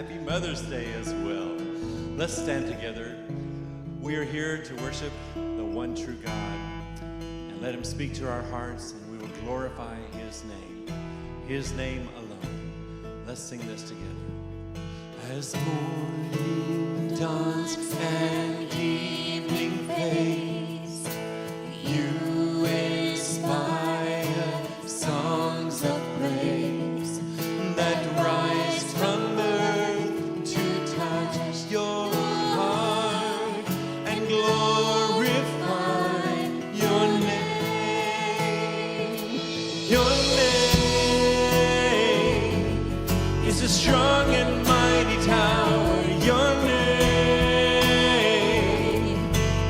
Happy Mother's Day as well. Let's stand together. We are here to worship the one true God and let him speak to our hearts, and we will glorify his name alone. Let's sing this together. As morning dawns and evening fades, you inspire songs of praise that rise from earth to touch your heart and glorify your name. Your name is a strong and mighty tower. Your name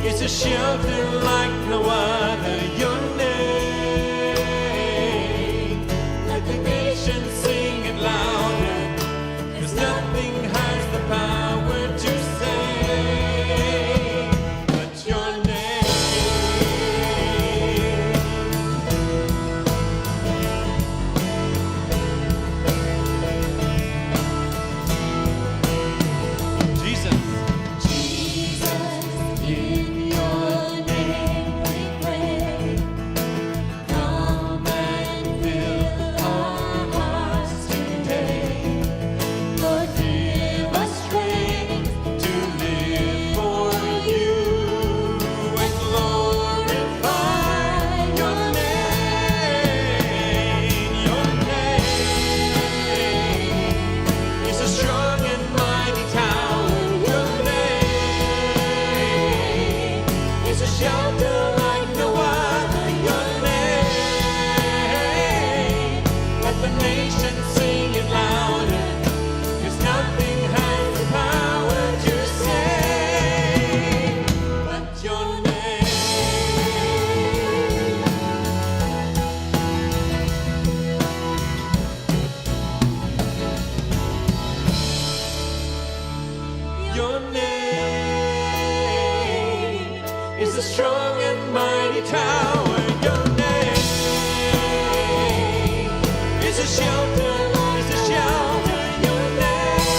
is a shelter like no other. Your name, let the nations sing it louder, 'cause nothing has the power to save but your name. Jesus, in your name we pray. Come and fill our hearts today. Lord, give us strength to live for you and glorify your name. Your name is a strong and mighty tower. Your name is a shelter like no other. Your name, let the nations sing it louder, 'cause nothing has the power to save but your name. Your name is a strong and mighty tower. Your name is a shelter, Your name,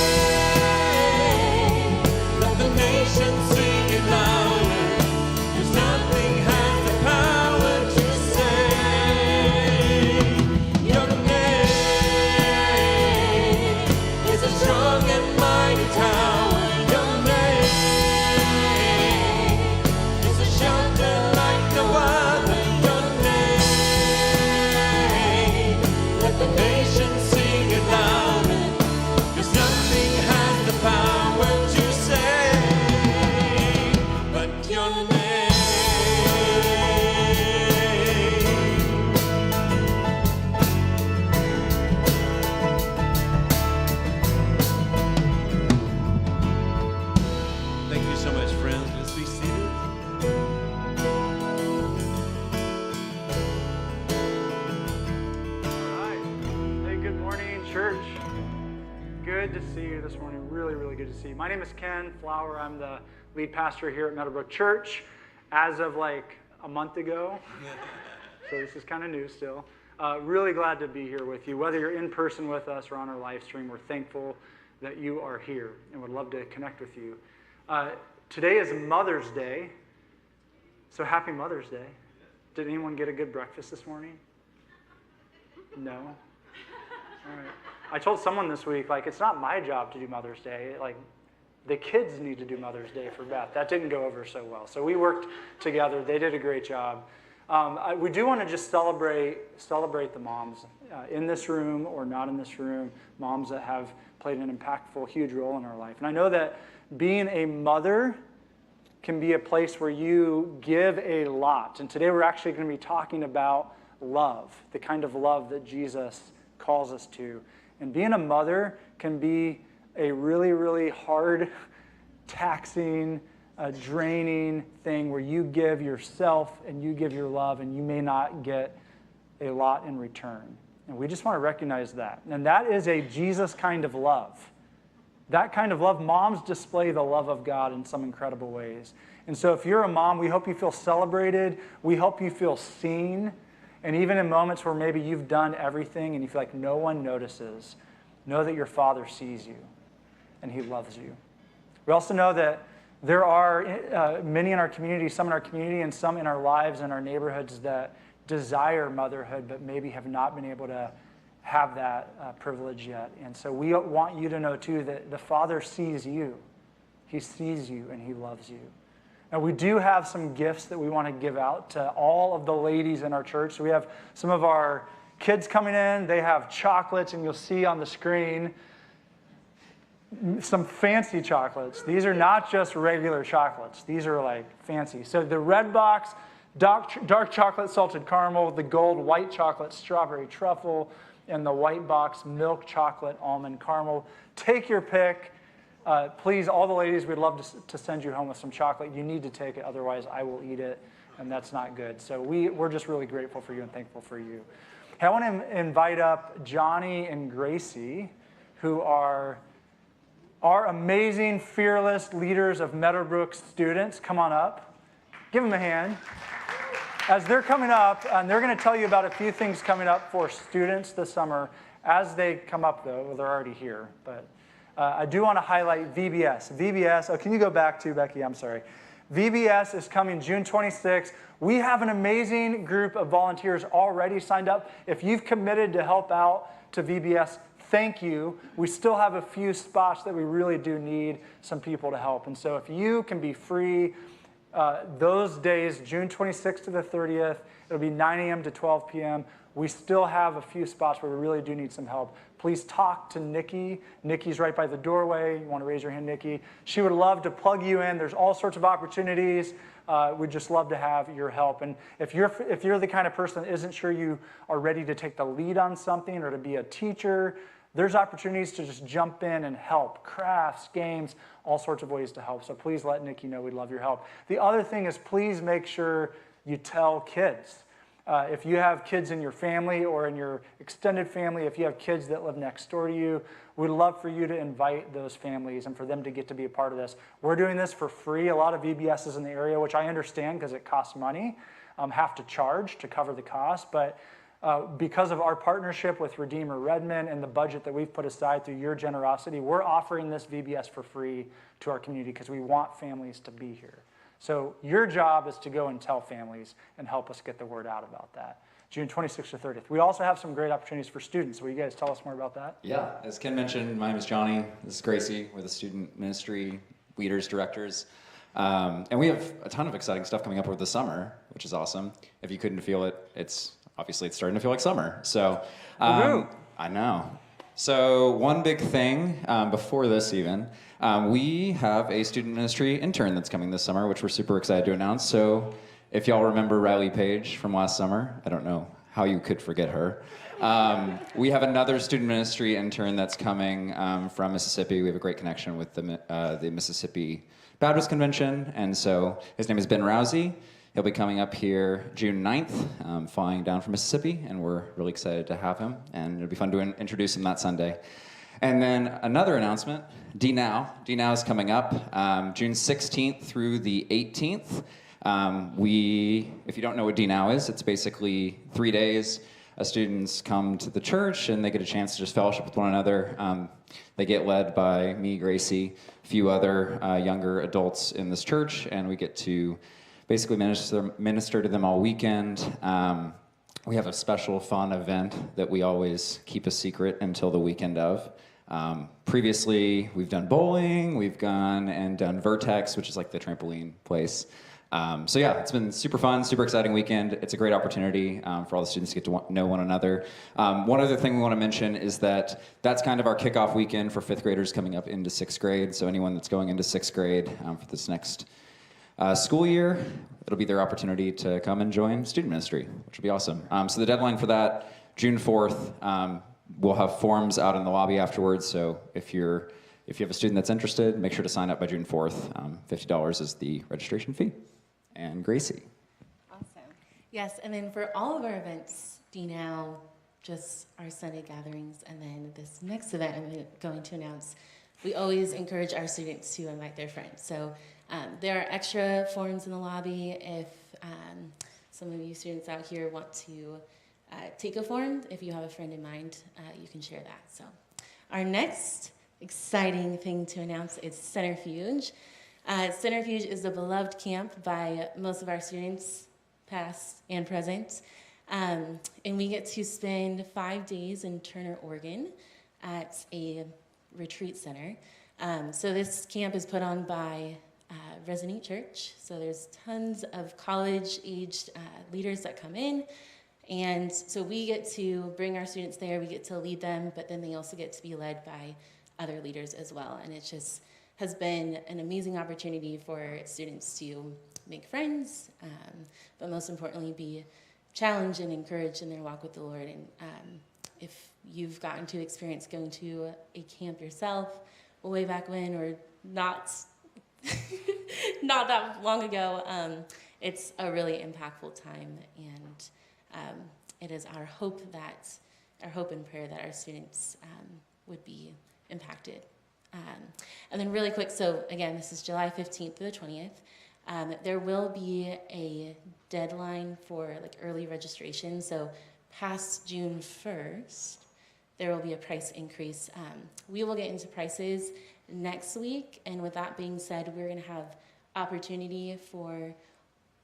let the nations sing it louder, 'cause nothing has the power to save. Your name is a strong and mighty tower. Your name is a shelter like no other. Your name, let the nations sing it louder, 'cause nothing has the power to save but your name. Thank you so much, friends. Let's be seated. All right. Hey, good morning, church. Good to see you this morning. Really, really good to see you. My name is Ken Flower. I'm the lead pastor here at Meadowbrook Church as of like a month ago. So this is kind of new still. Really glad to be here with you. Whether you're in person with us or on our live stream, we're thankful that you are here and would love to connect with you. Today is Mother's Day. So happy Mother's Day. Did anyone get a good breakfast this morning? No? All right. I told someone this week, like, it's not my job to do Mother's Day. Like, the kids need to do Mother's Day for Beth. That didn't go over so well. So we worked together. They did a great job. We do want to just celebrate the moms in this room or not in this room, moms that have played an impactful, huge role in our life. And I know that being a mother can be a place where you give a lot. And today we're actually going to be talking about love, the kind of love that Jesus calls us to. And being a mother can be a really, really hard, taxing, draining thing where you give yourself and you give your love and you may not get a lot in return. And we just want to recognize that. And that is a Jesus kind of love. That kind of love, moms display the love of God in some incredible ways. And so if you're a mom, we hope you feel celebrated. We hope you feel seen. And even in moments where maybe you've done everything and you feel like no one notices, know that your Father sees you. and he loves you. We also know that there are many in our community, some in our community and some in our lives and our neighborhoods that desire motherhood, but maybe have not been able to have that privilege yet. And so we want you to know too that the Father sees you. He sees you and he loves you. Now we do have some gifts that we want to give out to all of the ladies in our church. So we have some of our kids coming in. They have chocolates, and you'll see on the screen some fancy chocolates. These are not just regular chocolates. These are like fancy. So the red box, dark chocolate salted caramel, the gold white chocolate strawberry truffle, and the white box milk chocolate almond caramel. Take your pick. Please, all the ladies, we'd love to send you home with some chocolate. You need to take it, otherwise I will eat it, and that's not good. So we're just really grateful for you and thankful for you. Hey, I want to invite up Johnny and Gracie, who are our amazing, fearless leaders of Meadowbrook students. Come on up. Give them a hand. As they're coming up, and they're going to tell you about a few things coming up for students this summer. As they come up, though, well, they're already here, but I do want to highlight VBS. VBS, can you go back to, Becky? I'm sorry. VBS is coming June 26th. We have an amazing group of volunteers already signed up. If you've committed to help out to VBS, thank you. We still have a few spots that we really do need some people to help. And so if you can be free those days, June 26th to the 30th, it'll be 9 a.m. to 12 p.m. We still have a few spots where we really do need some help. Please talk to Nikki. Nikki's right by the doorway. You want to raise your hand, Nikki? She would love to plug you in. There's all sorts of opportunities. We'd just love to have your help. And if you're the kind of person that isn't sure you are ready to take the lead on something or to be a teacher, there's opportunities to just jump in and help. Crafts, games, all sorts of ways to help. So please let Nikki know we'd love your help. The other thing is please make sure you tell kids. If you have kids in your family or in your extended family, if you have kids that live next door to you, we'd love for you to invite those families and for them to get to be a part of this. We're doing this for free. A lot of VBSs in the area, which I understand because it costs money, have to charge to cover the cost. But because of our partnership with Redeemer Redmond and the budget that we've put aside through your generosity, we're offering this VBS for free to our community because we want families to be here. So your job is to go and tell families and help us get the word out about that. June 26th to 30th. We also have some great opportunities for students. Will you guys tell us more about that? Yeah, as Ken mentioned, my name is Johnny. This is Gracie. We're the student ministry leaders, directors. And we have a ton of exciting stuff coming up over the summer, which is awesome. If you couldn't feel it, it's starting to feel like summer. So I know. So one big thing before this even, we have a student ministry intern that's coming this summer, which we're super excited to announce. So if y'all remember Riley Page from last summer, I don't know how you could forget her. We have another student ministry intern that's coming from Mississippi. We have a great connection with the Mississippi Baptist Convention, and so his name is Ben Rousey. He'll be coming up here June 9th, flying down from Mississippi, and we're really excited to have him, and it'll be fun to introduce him that Sunday. And then another announcement, D-Now. D-Now is coming up June 16th through the 18th. If you don't know what D-Now is, it's basically 3 days. Students come to the church, and they get a chance to just fellowship with one another. They get led by me, Gracie, a few other younger adults in this church, and we get to basically minister to them all weekend. We have a special fun event that we always keep a secret until the weekend of. Previously, we've done bowling, we've gone and done Vertex, which is like the trampoline place. So yeah, it's been super fun, super exciting weekend. It's a great opportunity for all the students to get to know one another. One other thing we want to mention is that that's kind of our kickoff weekend for 5th graders coming up into 6th grade. So anyone that's going into 6th grade for this next school year, it'll be their opportunity to come and join student ministry, which will be awesome. So the deadline for that, June 4th. We'll have forms out in the lobby afterwards. So if you have a student that's interested, make sure to sign up by June 4th. $50 is the registration fee. And Gracie. Awesome. Yes, and then for all of our events, D-Now, just our Sunday gatherings, and then this next event I'm going to announce, we always encourage our students to invite their friends. So there are extra forms in the lobby. If some of you students out here want to take a form, if you have a friend in mind, you can share that. So our next exciting thing to announce is Centrifuge. Centrifuge is a beloved camp by most of our students, past and present. And we get to spend 5 days in Turner, Oregon at a retreat center. So this camp is put on by Resonate Church. So there's tons of college-aged leaders that come in. And so we get to bring our students there, we get to lead them, but then they also get to be led by other leaders as well. And it just has been an amazing opportunity for students to make friends, but most importantly, be challenged and encouraged in their walk with the Lord. And if you've gotten to experience going to a camp yourself, way back when, or not, not that long ago, it's a really impactful time, and it is our hope and prayer that our students would be impacted. And then really quick, so again, this is July 15th through the 20th. There will be a deadline for like early registration. So past June 1st, there will be a price increase. We will get into prices next week. And with that being said, we're going to have opportunity for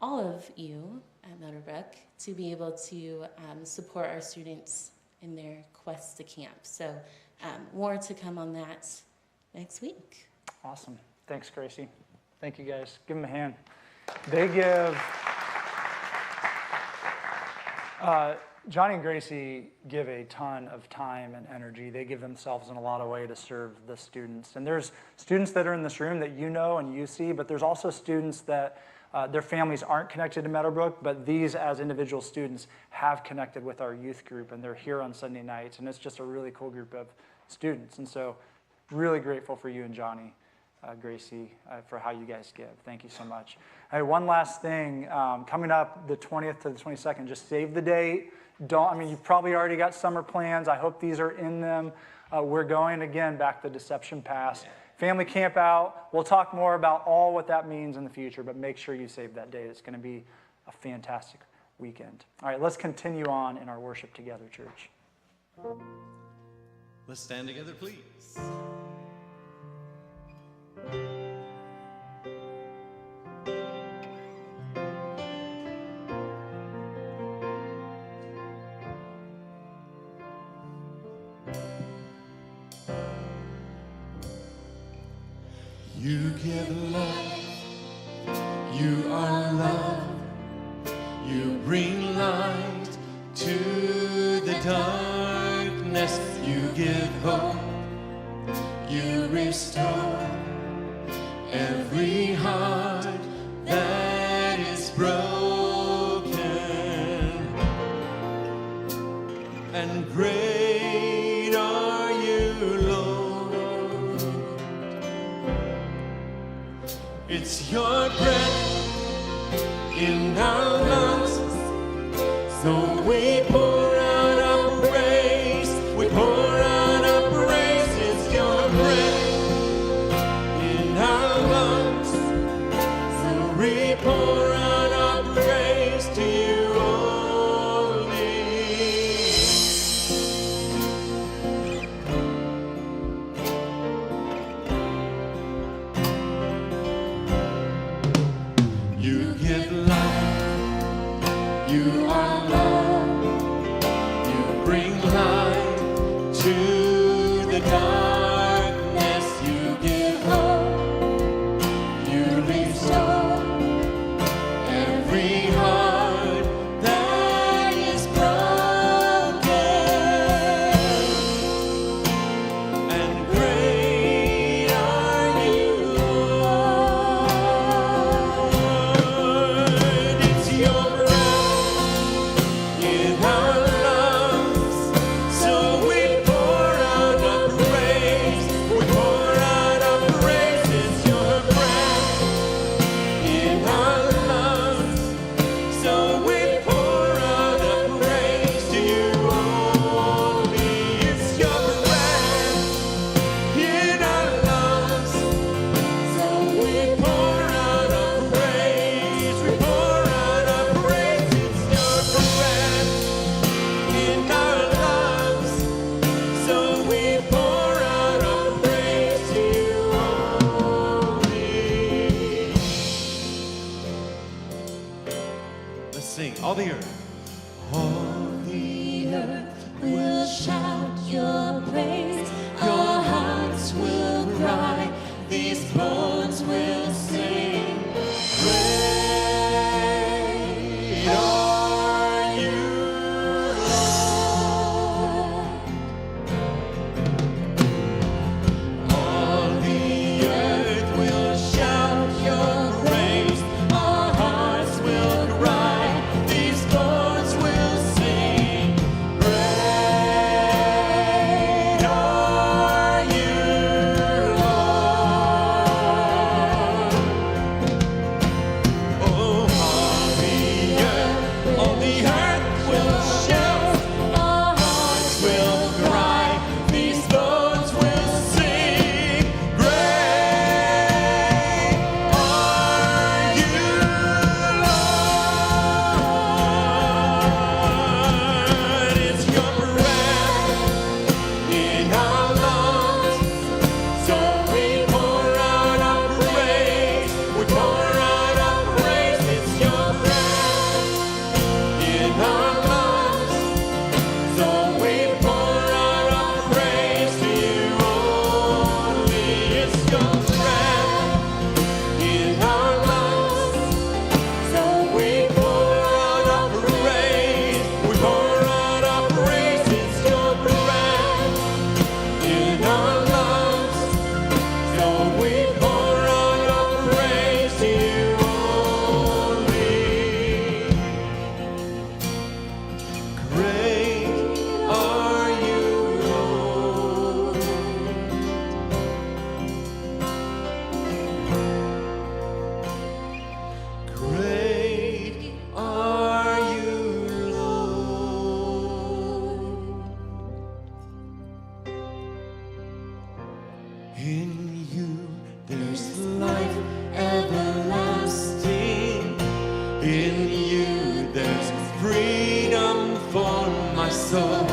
all of you at Meadowbrook to be able to support our students in their quest to camp. So more to come on that next week. Awesome. Thanks, Gracie. Thank you, guys. Give them a hand. They give... Johnny and Gracie give a ton of time and energy. They give themselves in a lot of ways to serve the students. And there's students that are in this room that you know and you see, but there's also students that their families aren't connected to Meadowbrook, but these as individual students have connected with our youth group, and they're here on Sunday nights, and it's just a really cool group of students. And so really grateful for you and Johnny, Gracie, for how you guys give. Thank you so much. Hey, one last thing, coming up the 20th to the 22nd, just save the date. You've probably already got summer plans. I hope these are in them. We're going again back to Deception Pass. Family camp out. We'll talk more about all what that means in the future, but make sure you save that date. It's going to be a fantastic weekend. All right, let's continue on in our worship together, church. Let's stand together, please. You give love, you are love, you bring light to the darkness, you give hope, you restore every heart that is broken, and great are you, Lord. It's your breath in our lungs, so we pour out our praise, we pour out our praise. It's your breath in our lungs, so we pour out our praise to you only. You give life, you are love, the earth. All the earth will shout your praise. Our hearts will cry. These bones will sing. Great are you, Lord. All the earth will shout your praise. Our hearts will cry. These bones will sing. Great are you, Lord. Oh, all the earth will shout. Our hearts will cry. These bones will sing. Great are you, Lord. It's your breath in our lungs, so we pour out our praise. We pour out our praise. It's your breath in our lungs, so we pour out our praise to you only. It's your breath in our lungs, so we pour out our praise. We pour out our praise. It's your breath in our lungs, so we pour out our praise to you only. Great are you, Lord. Great are you, Lord. In you there's life everlasting. In you there's freedom for my soul.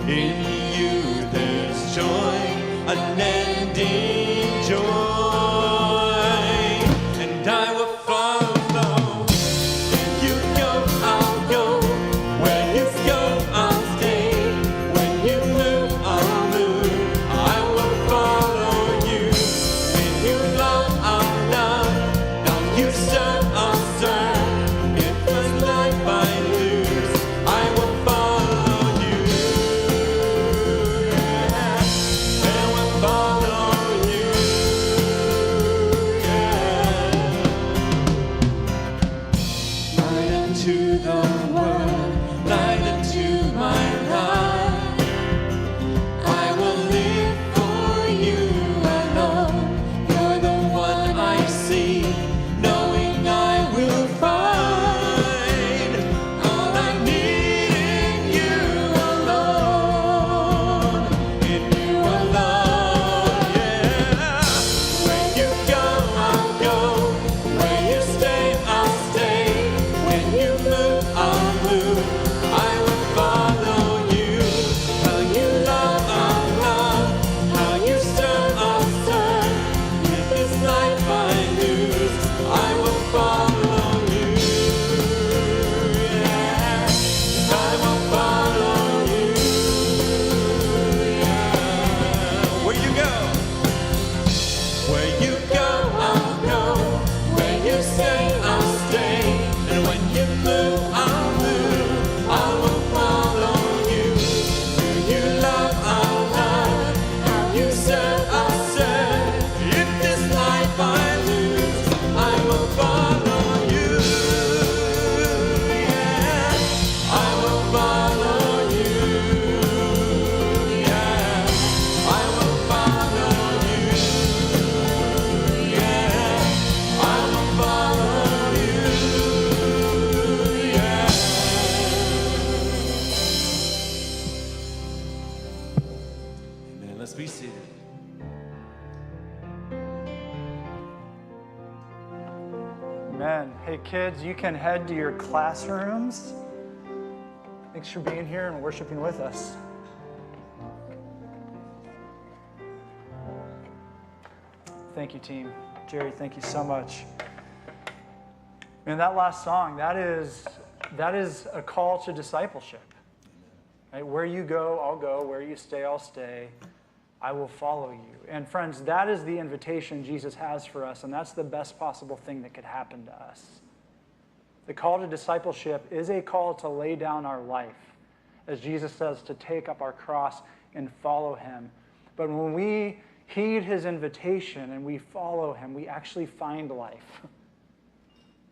In you there's joy, unending joy. And I will follow. When you go, I'll go. Where you go, I'll stay. When you move, I'll move. I will follow you. When you love, I'll love. Now you serve, I'll serve. If this life I lose, I will follow you. Yeah. And we'll follow you. Yeah. Light unto the world, light unto my life. I will live for you alone. You're the one I see, knowing I will find all I need in you alone. In you alone, yeah. Where you go, I'll go. Where you stay, I'll stay. When you move, I'll move. I will follow you. How you love, I'll love. How you serve, I'll serve. If this life I lose, I will follow you. Yeah. I will follow you. Yeah. Where you go? Where you go, I'll go. Where you stay, I'll stay. And when you move, I'll move. I will follow you. Who you love, I'll love. How you serve, I'll serve. If this life I lose, I will follow you. Yeah, I will follow you. Yeah, I will follow you. Yeah, I will follow you. Yeah. Amen. Let's be seated. Amen. Hey, kids, you can head to your classrooms. Thanks for being here and worshiping with us. Thank you, team. Jerry, thank you so much. Man, that last song, that is that is a call to discipleship. Right? Where you go, I'll go. Where you stay, I'll stay. I will follow you. And friends, that is the invitation Jesus has for us, and that's the best possible thing that could happen to us. The call to discipleship is a call to lay down our life, as Jesus says, to take up our cross and follow him. But when we heed his invitation and we follow him, we actually find life.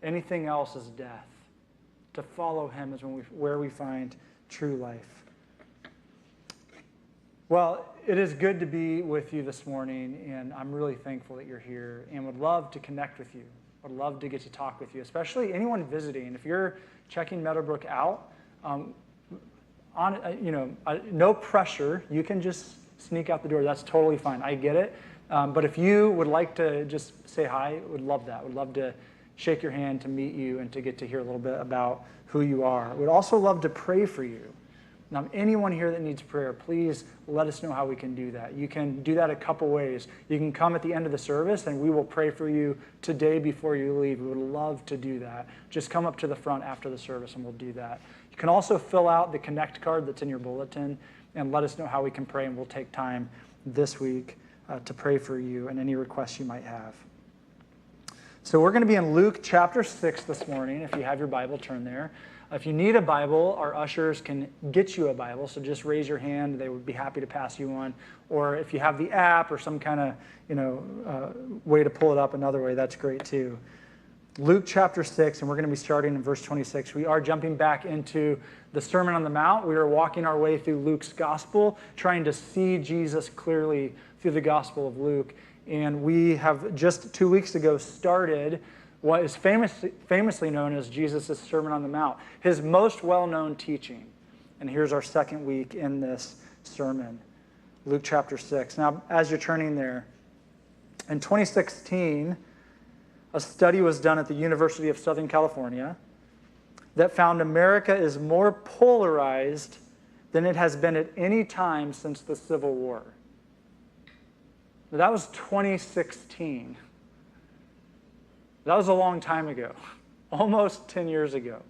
Anything else is death. To follow him is where we find true life. Well, it is good to be with you this morning, and I'm really thankful that you're here and would love to connect with you. Would love to get to talk with you, especially anyone visiting. If you're checking Meadowbrook out, no pressure. You can just sneak out the door. That's totally fine. I get it. But if you would like to just say hi, would love that. Would love to shake your hand, to meet you, and to get to hear a little bit about who you are. Would also love to pray for you. Now, anyone here that needs prayer, please let us know how we can do that. You can do that a couple ways. You can come at the end of the service, and we will pray for you today before you leave. We would love to do that. Just come up to the front after the service, and we'll do that. You can also fill out the Connect card that's in your bulletin and let us know how we can pray, and we'll take time this week to pray for you and any requests you might have. So we're going to be in Luke chapter 6 this morning. If you have your Bible, turn there. If you need a Bible, our ushers can get you a Bible, so just raise your hand. They would be happy to pass you one. Or if you have the app or some kind of way to pull it up another way, that's great too. Luke chapter 6, and we're going to be starting in verse 26. We are jumping back into the Sermon on the Mount. We are walking our way through Luke's gospel, trying to see Jesus clearly through the gospel of Luke. And we have just 2 weeks ago started what is famously known as Jesus' Sermon on the Mount, his most well-known teaching. And here's our second week in this sermon, Luke chapter 6. Now, as you're turning there, in 2016, a study was done at the University of Southern California that found America is more polarized than it has been at any time since the Civil War. Now, that was 2016. That was a long time ago, almost 10 years ago,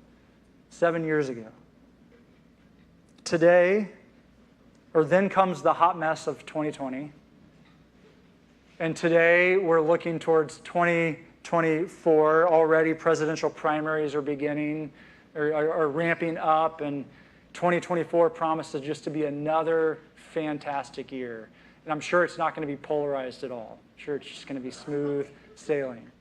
7 years ago. Today, or then comes the hot mess of 2020. And today, we're looking towards 2024. Already, presidential primaries are beginning, are ramping up, and 2024 promises just to be another fantastic year. And I'm sure it's not going to be polarized at all. I'm sure it's just going to be smooth sailing.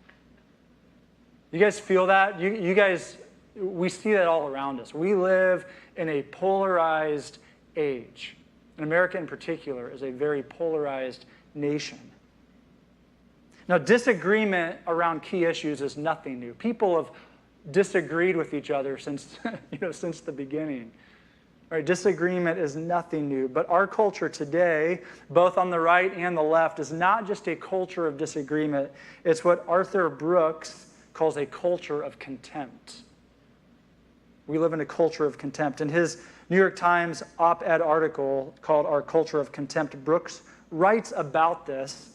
You guys feel that? You guys, we see that all around us. We live in a polarized age. And America in particular is a very polarized nation. Now, disagreement around key issues is nothing new. People have disagreed with each other since the beginning. Right? Disagreement is nothing new. But our culture today, both on the right and the left, is not just a culture of disagreement. It's what Arthur Brooks calls a culture of contempt. We live in a culture of contempt. In his New York Times op-ed article called Our Culture of Contempt, Brooks writes about this,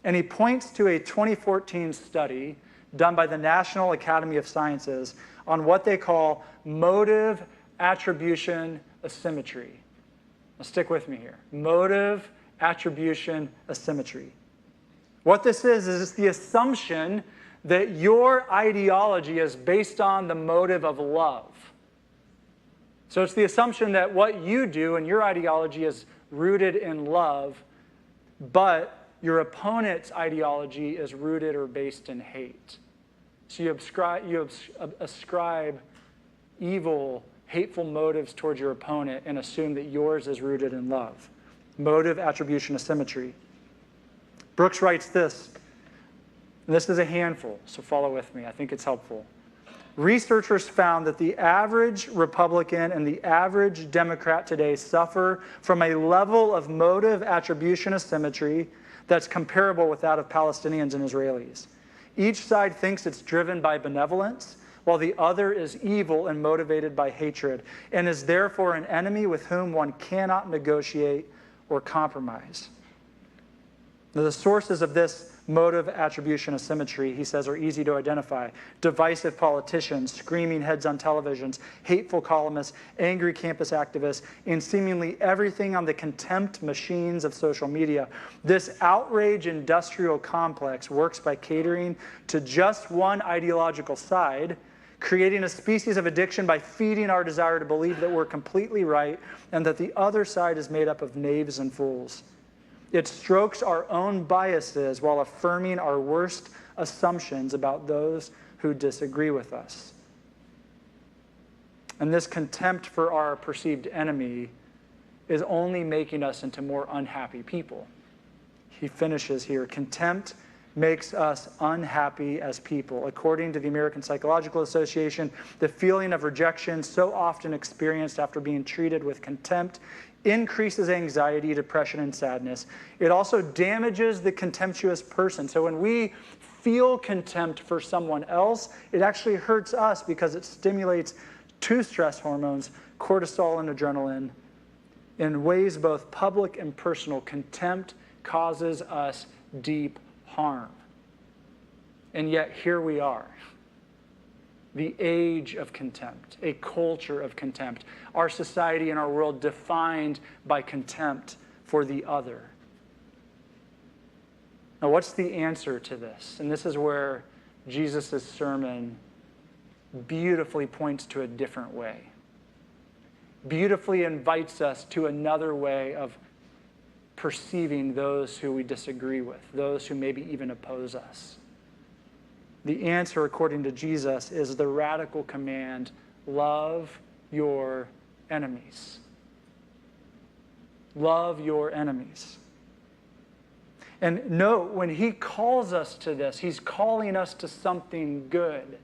and he points to a 2014 study done by the National Academy of Sciences on what they call motive attribution asymmetry. Now stick with me here. Motive attribution asymmetry. What this is it's the assumption that your ideology is based on the motive of love. So it's the assumption that what you do and your ideology is rooted in love, but your opponent's ideology is rooted or based in hate. So you ascribe evil, hateful motives towards your opponent and assume that yours is rooted in love. Motive attribution asymmetry. Brooks writes this. And this is a handful, so follow with me. I think it's helpful. Researchers found that the average Republican and the average Democrat today suffer from a level of motive attribution asymmetry that's comparable with that of Palestinians and Israelis. Each side thinks it's driven by benevolence, while the other is evil and motivated by hatred, and is therefore an enemy with whom one cannot negotiate or compromise. Now, the sources of this motive attribution asymmetry, he says, are easy to identify. Divisive politicians, screaming heads on televisions, hateful columnists, angry campus activists, and seemingly everything on the contempt machines of social media. This outrage industrial complex works by catering to just one ideological side, creating a species of addiction by feeding our desire to believe that we're completely right and that the other side is made up of knaves and fools. It strokes our own biases while affirming our worst assumptions about those who disagree with us. And this contempt for our perceived enemy is only making us into more unhappy people. He finishes here, contempt makes us unhappy as people. According to the American Psychological Association, the feeling of rejection so often experienced after being treated with contempt increases anxiety, depression, and sadness. It also damages the contemptuous person. So when we feel contempt for someone else, it actually hurts us because it stimulates two stress hormones, cortisol and adrenaline. In ways both public and personal, contempt causes us deep harm. And yet here we are. The age of contempt, a culture of contempt, our society and our world defined by contempt for the other. Now, what's the answer to this? And this is where Jesus' sermon beautifully points to a different way, beautifully invites us to another way of perceiving those who we disagree with, those who maybe even oppose us. The answer, according to Jesus, is the radical command, love your enemies. Love your enemies. And note, when he calls us to this, he's calling us to something good.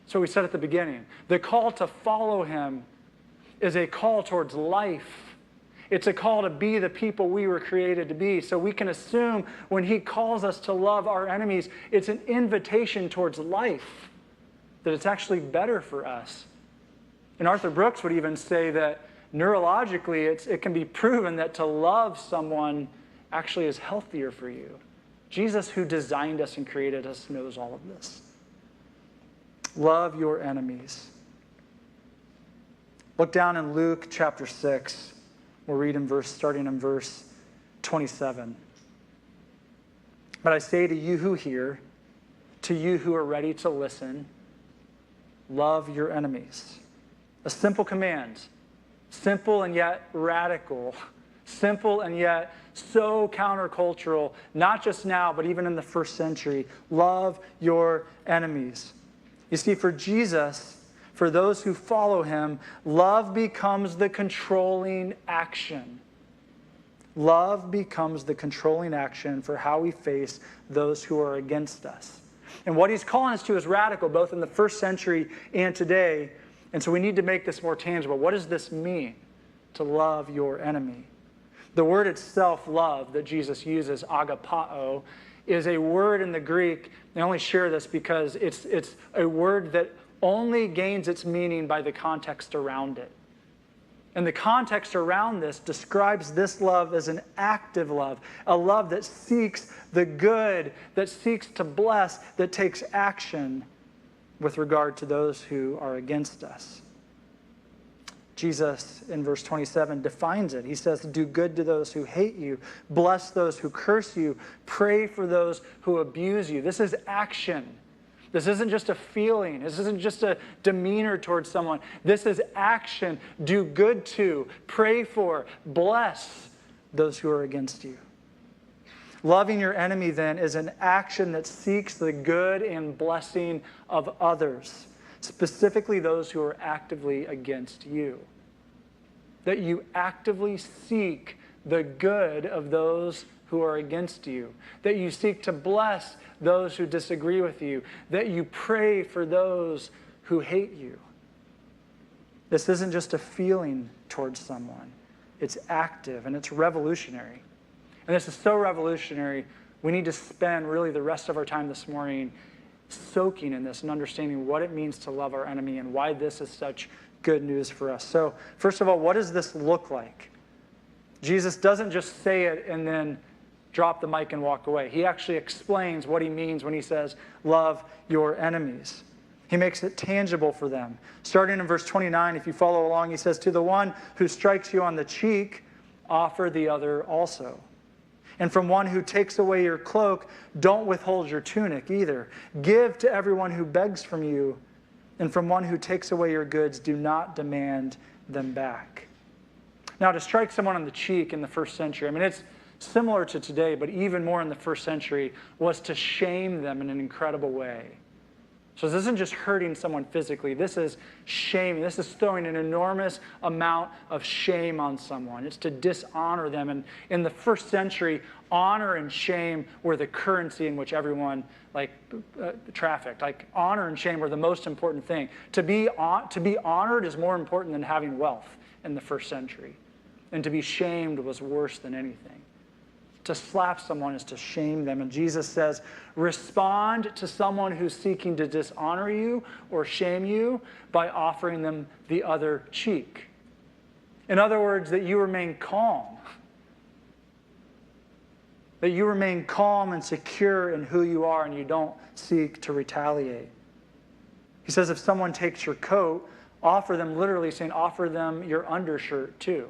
So we said at the beginning, the call to follow him is a call towards life. It's a call to be the people we were created to be. So we can assume when he calls us to love our enemies, it's an invitation towards life, that it's actually better for us. And Arthur Brooks would even say that neurologically, it can be proven that to love someone actually is healthier for you. Jesus, who designed us and created us, knows all of this. Love your enemies. Look down in Luke chapter 6. We'll read starting in verse 27. But I say to you who hear, to you who are ready to listen, love your enemies. A simple command, simple and yet radical, simple and yet so countercultural, not just now, but even in the first century. Love your enemies. You see, for Jesus, for those who follow him, love becomes the controlling action. Love becomes the controlling action for how we face those who are against us. And what he's calling us to is radical, both in the first century and today. And so we need to make this more tangible. What does this mean, to love your enemy? The word itself, love, that Jesus uses, agapao, is a word in the Greek. I only share this because it's a word that only gains its meaning by the context around it. And the context around this describes this love as an active love, a love that seeks the good, that seeks to bless, that takes action with regard to those who are against us. Jesus, in verse 27, defines it. He says, do good to those who hate you, bless those who curse you, pray for those who abuse you. This is action. This isn't just a feeling. This isn't just a demeanor towards someone. This is action. Do good to, pray for, bless those who are against you. Loving your enemy, then, is an action that seeks the good and blessing of others, specifically those who are actively against you. That you actively seek the good of those who are against you. That you seek to bless those who disagree with you. That you pray for those who hate you. This isn't just a feeling towards someone. It's active and it's revolutionary. And this is so revolutionary, we need to spend really the rest of our time this morning soaking in this and understanding what it means to love our enemy and why this is such good news for us. So, first of all, what does this look like? Jesus doesn't just say it and then drop the mic and walk away. He actually explains what he means when he says, love your enemies. He makes it tangible for them. Starting in verse 29, if you follow along, he says, to the one who strikes you on the cheek, offer the other also. And from one who takes away your cloak, don't withhold your tunic either. Give to everyone who begs from you, and from one who takes away your goods, do not demand them back. Now, to strike someone on the cheek in the first century, I mean, it's similar to today, but even more in the first century, was to shame them in an incredible way. So this isn't just hurting someone physically. This is shaming. This is throwing an enormous amount of shame on someone. It's to dishonor them. And in the first century, honor and shame were the currency in which everyone trafficked. Like honor and shame were the most important thing. To be honored is more important than having wealth in the first century. And to be shamed was worse than anything. To slap someone is to shame them. And Jesus says, respond to someone who's seeking to dishonor you or shame you by offering them the other cheek. In other words, that you remain calm. That you remain calm and secure in who you are and you don't seek to retaliate. He says if someone takes your coat, offer them, literally saying, offer them your undershirt too.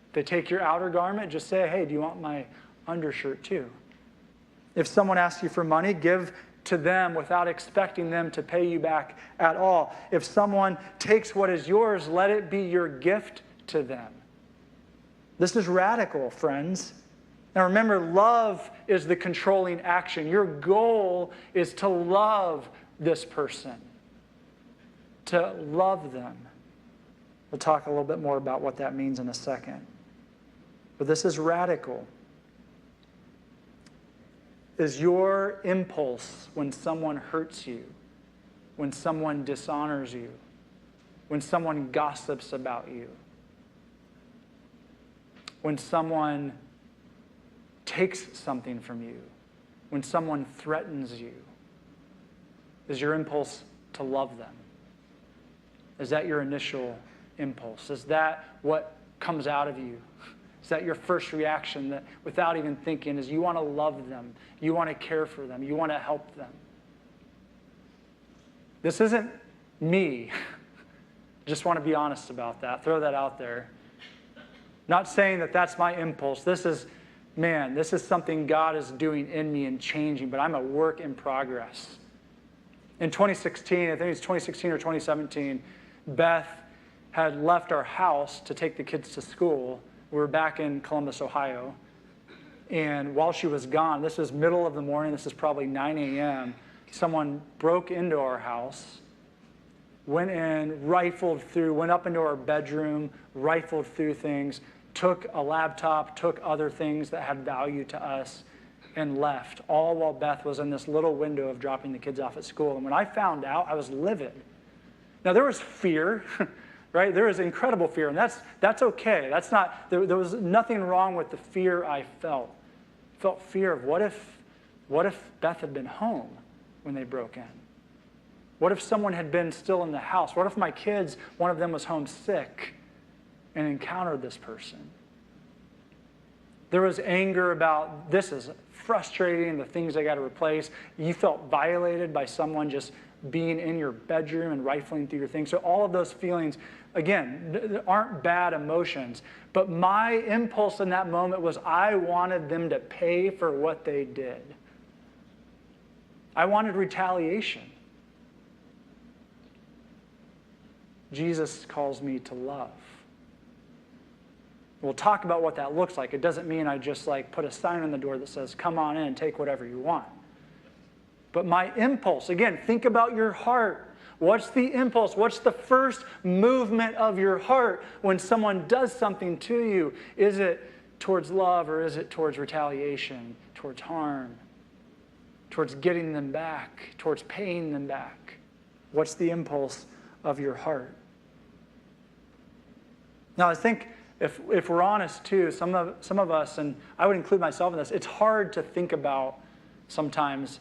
If they take your outer garment, just say, hey, do you want my undershirt too? If someone asks you for money, give to them without expecting them to pay you back at all. If someone takes what is yours, let it be your gift to them. This is radical, friends. Now remember, love is the controlling action. Your goal is to love this person, to love them. We'll talk a little bit more about what that means in a second. But this is radical. Is your impulse when someone hurts you, when someone dishonors you, when someone gossips about you, when someone takes something from you, when someone threatens you, is your impulse to love them? Is that your initial impulse? Is that what comes out of you? Is that your first reaction, that without even thinking, is you want to love them, you want to care for them, you want to help them? This isn't me. Just want to be honest about that. Throw that out there. Not saying that that's my impulse. This is something God is doing in me and changing, but I'm a work in progress. In 2016, I think it was 2016 or 2017, Beth had left our house to take the kids to school. We were back in Columbus, Ohio. And while she was gone, this was middle of the morning, this is probably 9 a.m., someone broke into our house, went in, rifled through, went up into our bedroom, rifled through things, took a laptop, took other things that had value to us, and left, all while Beth was in this little window of dropping the kids off at school. And when I found out, I was livid. Now, there was fear, right? There was incredible fear, and that's okay. That's not, there was nothing wrong with the fear I felt. I felt fear of what if Beth had been home when they broke in? What if someone had been still in the house? What if my kids, one of them was home sick and encountered this person? There was anger about, this is frustrating, the things I got to replace. You felt violated by someone just being in your bedroom and rifling through your things. So all of those feelings, again, aren't bad emotions. But my impulse in that moment was I wanted them to pay for what they did. I wanted retaliation. Jesus calls me to love. We'll talk about what that looks like. It doesn't mean I just put a sign on the door that says, come on in and take whatever you want. But my impulse, again, think about your heart. What's the impulse? What's the first movement of your heart when someone does something to you? Is it towards love or is it towards retaliation, towards harm, towards getting them back, towards paying them back? What's the impulse of your heart? Now, I think if we're honest too, some of us, and I would include myself in this, it's hard to think about sometimes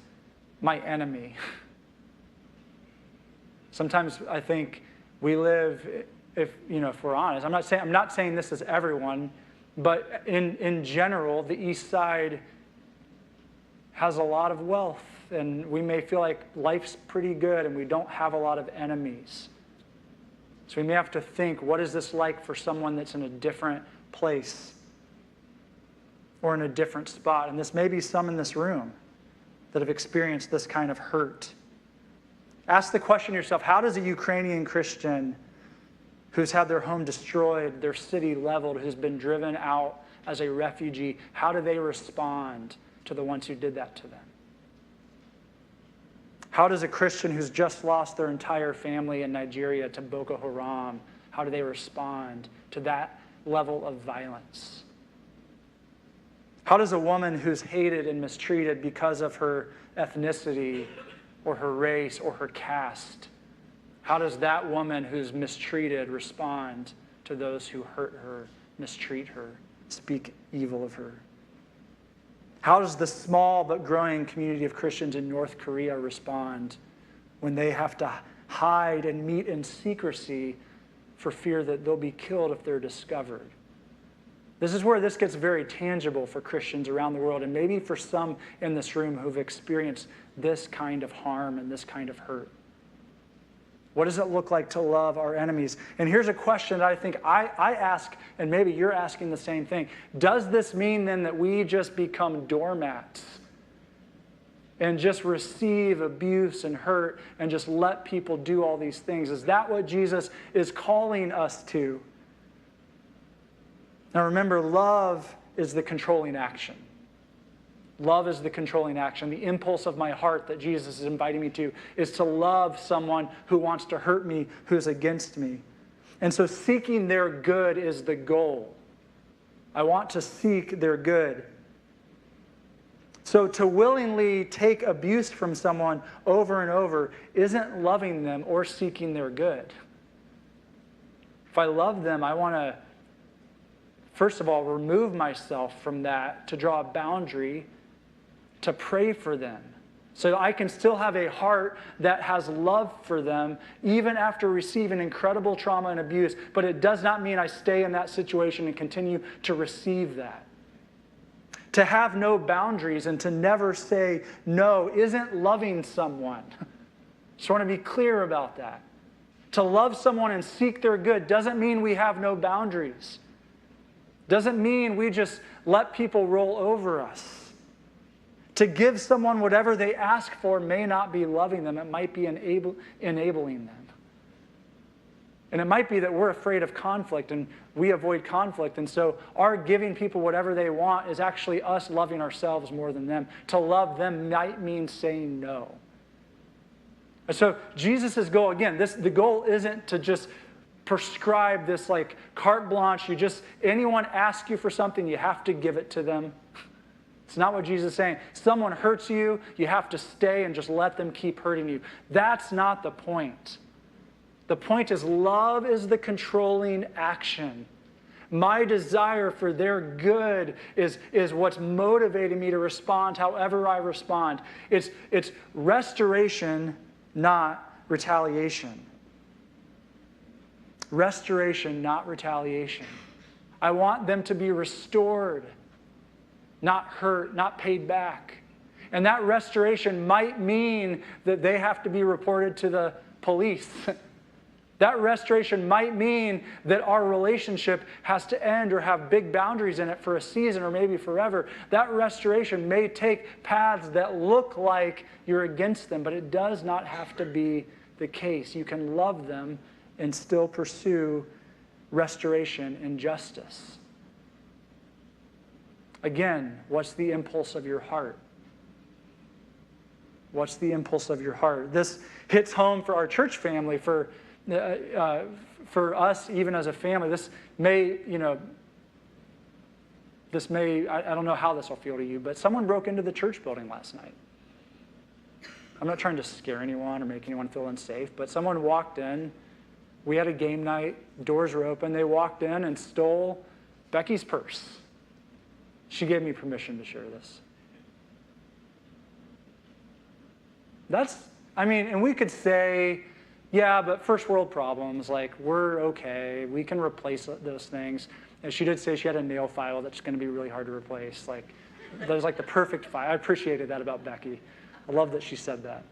my enemy. Sometimes I think we live, if we're honest, I'm not saying this is everyone, but in general, the East Side has a lot of wealth, and we may feel like life's pretty good and we don't have a lot of enemies. So we may have to think, what is this like for someone that's in a different place or in a different spot? And this may be some in this room that have experienced this kind of hurt. Ask the question yourself, how does a Ukrainian Christian who's had their home destroyed, their city leveled, who's been driven out as a refugee, how do they respond to the ones who did that to them? How does a Christian who's just lost their entire family in Nigeria to Boko Haram, how do they respond to that level of violence? How does a woman who's hated and mistreated because of her ethnicity or her race or her caste, how does that woman who's mistreated respond to those who hurt her, mistreat her, speak evil of her? How does the small but growing community of Christians in North Korea respond when they have to hide and meet in secrecy for fear that they'll be killed if they're discovered? This is where this gets very tangible for Christians around the world, and maybe for some in this room who've experienced this kind of harm and this kind of hurt. What does it look like to love our enemies? And here's a question that I think I ask, and maybe you're asking the same thing. Does this mean then that we just become doormats and just receive abuse and hurt and just let people do all these things? Is that what Jesus is calling us to? Now remember, love is the controlling action. Love is the controlling action. The impulse of my heart that Jesus is inviting me to is to love someone who wants to hurt me, who's against me. And so seeking their good is the goal. I want to seek their good. So to willingly take abuse from someone over and over isn't loving them or seeking their good. If I love them, I want to, first of all, remove myself from that, to draw a boundary, to pray for them, so I can still have a heart that has love for them even after receiving incredible trauma and abuse, but it does not mean I stay in that situation and continue to receive that. To have no boundaries and to never say no isn't loving someone. Just want to be clear about that. To love someone and seek their good doesn't mean we have no boundaries. Doesn't mean we just let people roll over us. To give someone whatever they ask for may not be loving them. It might be enabling them. And it might be that we're afraid of conflict and we avoid conflict. And so our giving people whatever they want is actually us loving ourselves more than them. To love them might mean saying no. And so Jesus' goal, again, the goal isn't to just prescribe this like carte blanche. Anyone asks you for something, you have to give it to them. It's not what Jesus is saying. Someone hurts you, you have to stay and just let them keep hurting you. That's not the point. The point is love is the controlling action. My desire for their good is what's motivating me to respond however I respond. It's restoration, not retaliation. Restoration, not retaliation. I want them to be restored, not hurt, not paid back. And that restoration might mean that they have to be reported to the police. That restoration might mean that our relationship has to end or have big boundaries in it for a season or maybe forever. That restoration may take paths that look like you're against them, but it does not have to be the case. You can love them and still pursue restoration and justice. Again, what's the impulse of your heart? What's the impulse of your heart? This hits home for our church family, for us even as a family. This may, I don't know how this will feel to you, but someone broke into the church building last night. I'm not trying to scare anyone or make anyone feel unsafe, but someone walked in. We had a game night, doors were open. They walked in and stole Becky's purse. She gave me permission to share this. And we could say, yeah, but first world problems, like we're okay, we can replace those things. And she did say she had a nail file that's going to be really hard to replace. Like, there's like the perfect fight. I appreciated that about Becky. I love that she said that.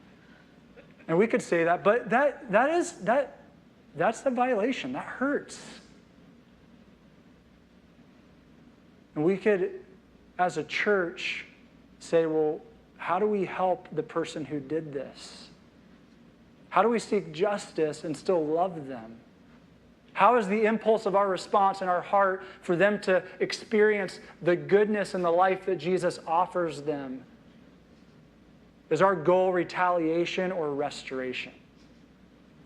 And we could say that, but that's a violation. That hurts. And we could, as a church, say, well, how do we help the person who did this? How do we seek justice and still love them? How is the impulse of our response in our heart for them to experience the goodness and the life that Jesus offers them? Is our goal retaliation or restoration?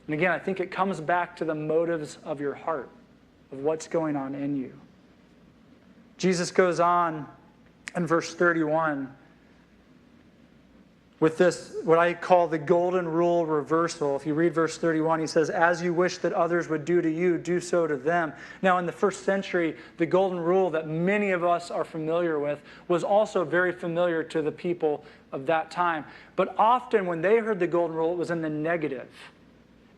And again, I think it comes back to the motives of your heart, of what's going on in you. Jesus goes on in verse 31 with this, what I call the golden rule reversal. If you read verse 31, he says, as you wish that others would do to you, do so to them. Now, in the first century, the golden rule that many of us are familiar with was also very familiar to the people of that time. But often when they heard the golden rule, it was in the negative.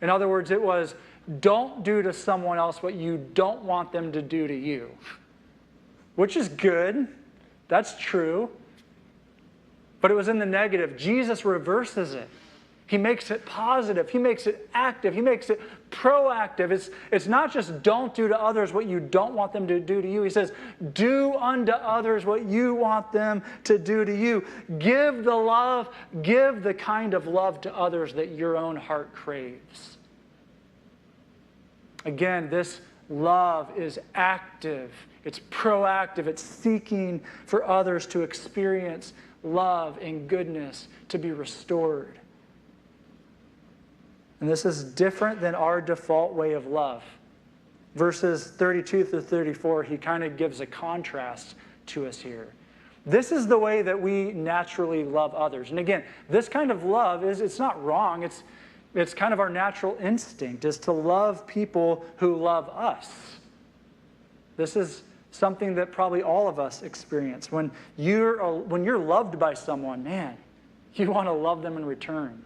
In other words, it was, don't do to someone else what you don't want them to do to you. Which is good. That's true. But it was in the negative. Jesus reverses it. He makes it positive. He makes it active. He makes it proactive. It's not just don't do to others what you don't want them to do to you. He says, do unto others what you want them to do to you. Give the love, give the kind of love to others that your own heart craves. Again, this love is active. It's proactive. It's seeking for others to experience love and goodness, to be restored. And this is different than our default way of love. Verses 32 through 34, he kind of gives a contrast to us here. This is the way that we naturally love others. And again, this kind of love it's not wrong. It's kind of our natural instinct is to love people who love us. This is something that probably all of us experience. When you're loved by someone, man, you want to love them in return.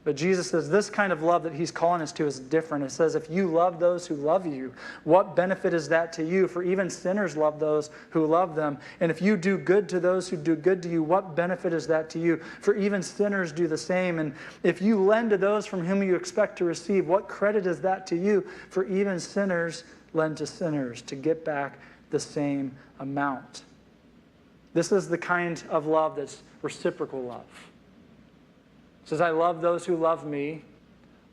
But Jesus says this kind of love that he's calling us to is different. It says, if you love those who love you, what benefit is that to you? For even sinners love those who love them. And if you do good to those who do good to you, what benefit is that to you? For even sinners do the same. And if you lend to those from whom you expect to receive, what credit is that to you? For even sinners lend to sinners to get back the same amount. This is the kind of love that's reciprocal love. It says, I love those who love me.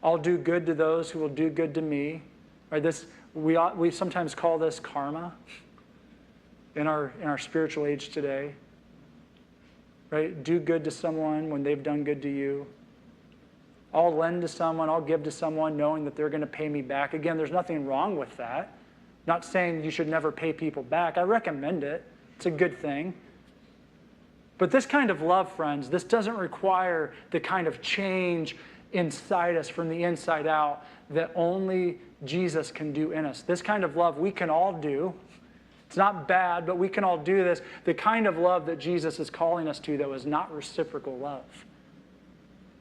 I'll do good to those who will do good to me. Right, we sometimes call this karma in our spiritual age today. Right? Do good to someone when they've done good to you. I'll lend to someone, I'll give to someone knowing that they're going to pay me back. Again, there's nothing wrong with that. Not saying you should never pay people back. I recommend it. It's a good thing. But this kind of love, friends, this doesn't require the kind of change inside us from the inside out that only Jesus can do in us. This kind of love we can all do. It's not bad, but we can all do this. The kind of love that Jesus is calling us to, though, is not reciprocal love.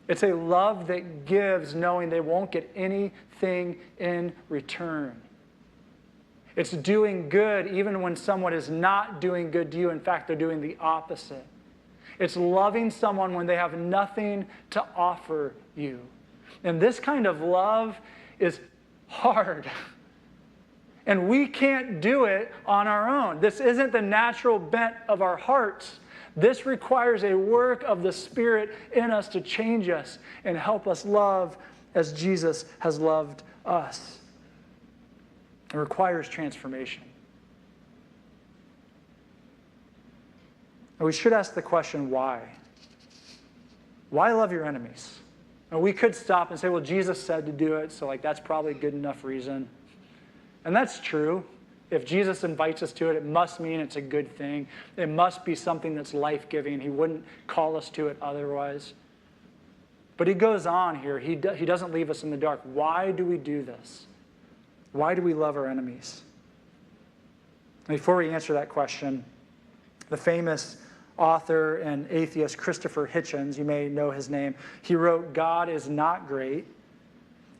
It's a love that gives knowing they won't get anything in return. It's doing good even when someone is not doing good to you. In fact, they're doing the opposite. It's loving someone when they have nothing to offer you. And this kind of love is hard. And we can't do it on our own. This isn't the natural bent of our hearts. This requires a work of the Spirit in us to change us and help us love as Jesus has loved us. It requires transformation. And we should ask the question, why? Why love your enemies? And we could stop and say, well, Jesus said to do it, so that's probably a good enough reason. And that's true. If Jesus invites us to it, it must mean it's a good thing. It must be something that's life-giving. He wouldn't call us to it otherwise. But he goes on here. He doesn't leave us in the dark. Why do we do this? Why do we love our enemies? Before we answer that question, the famous author and atheist Christopher Hitchens, you may know his name, he wrote, God is not great.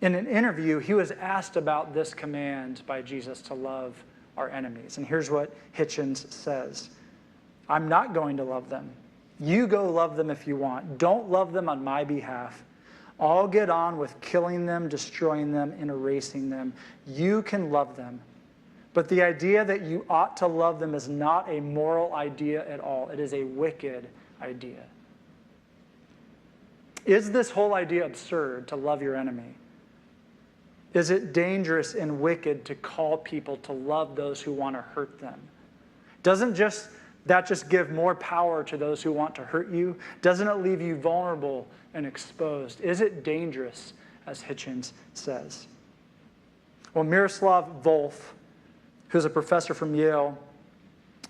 In an interview, he was asked about this command by Jesus to love our enemies. And here's what Hitchens says. I'm not going to love them. You go love them if you want. Don't love them on my behalf. I'll get on with killing them, destroying them, and erasing them. You can love them. But the idea that you ought to love them is not a moral idea at all. It is a wicked idea. Is this whole idea absurd, to love your enemy? Is it dangerous and wicked to call people to love those who want to hurt them? Doesn't that just give more power to those who want to hurt you? Doesn't it leave you vulnerable and exposed? Is it dangerous, as Hitchens says? Well, Miroslav Volf, who's a professor from Yale,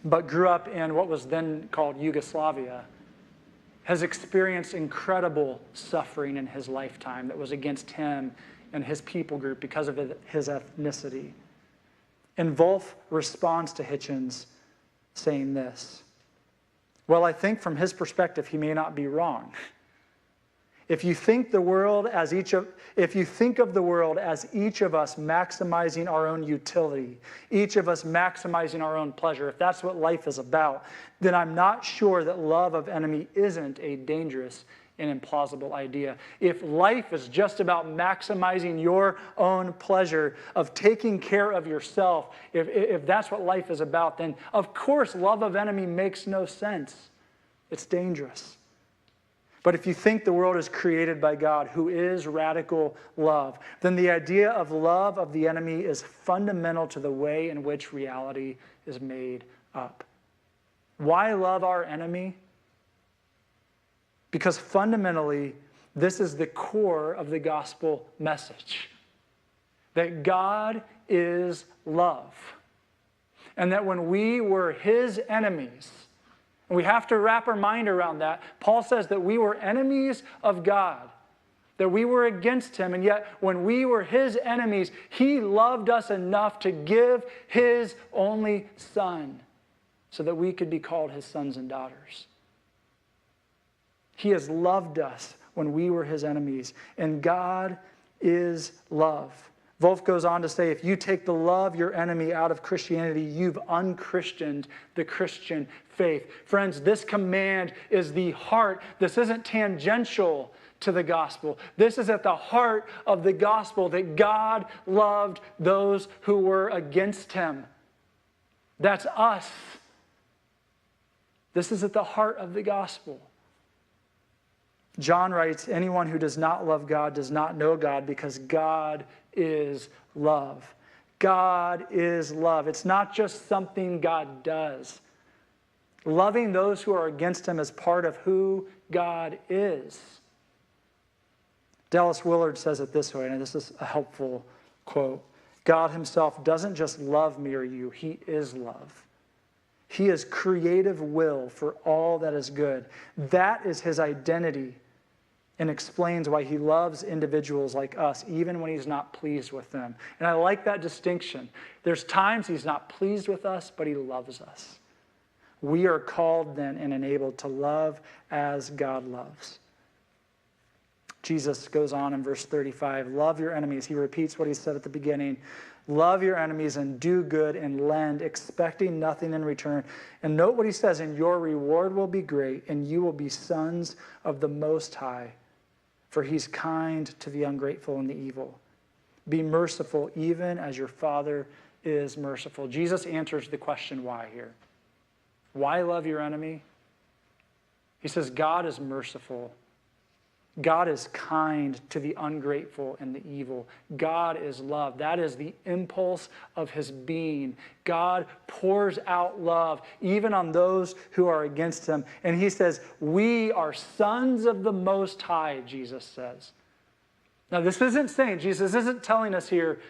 but grew up in what was then called Yugoslavia, has experienced incredible suffering in his lifetime that was against him and his people group because of his ethnicity. And Volf responds to Hitchens saying this: well, I think from his perspective, he may not be wrong. If you think of the world as each of us maximizing our own utility, each of us maximizing our own pleasure, if that's what life is about, then I'm not sure that love of enemy isn't a dangerous and implausible idea. If life is just about maximizing your own pleasure, of taking care of yourself, if that's what life is about, then of course love of enemy makes no sense. It's dangerous. But if you think the world is created by God, who is radical love, then the idea of love of the enemy is fundamental to the way in which reality is made up. Why love our enemy? Because fundamentally, this is the core of the gospel message. That God is love. And that when we were his enemies, and we have to wrap our mind around that, Paul says that we were enemies of God, that we were against him, and yet when we were his enemies, he loved us enough to give his only son so that we could be called his sons and daughters. He has loved us when we were his enemies, and God is love. Volf goes on to say, if you take the love your enemy out of Christianity, you've unchristianed the Christian faith. Friends, this command is the heart. This isn't tangential to the gospel. This is at the heart of the gospel, that God loved those who were against him. That's us. This is at the heart of the gospel. John writes, anyone who does not love God does not know God, because God is love. God is love. It's not just something God does. Loving those who are against him is part of who God is. Dallas Willard says it this way, and this is a helpful quote. God himself doesn't just love me or you, he is love. He is creative will for all that is good. That is his identity, and explains why he loves individuals like us, even when he's not pleased with them. And I like that distinction. There's times he's not pleased with us, but he loves us. We are called then and enabled to love as God loves. Jesus goes on in verse 35, love your enemies. He repeats what he said at the beginning. Love your enemies and do good and lend, expecting nothing in return. And note what he says, and your reward will be great, and you will be sons of the Most High. For he's kind to the ungrateful and the evil. Be merciful even as your Father is merciful. Jesus answers the question why here. Why love your enemy? He says God is merciful. God is kind to the ungrateful and the evil. God is love. That is the impulse of his being. God pours out love even on those who are against him. And he says, we are sons of the Most High, Jesus says. Now, this isn't saying, Jesus isn't telling us here,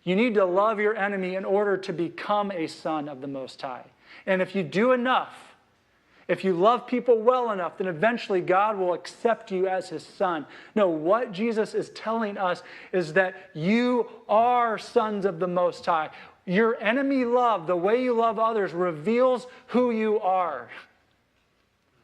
you need to love your enemy in order to become a son of the Most High. And if you do enough, if you love people well enough, then eventually God will accept you as his son. No, what Jesus is telling us is that you are sons of the Most High. Your enemy love, the way you love others, reveals who you are.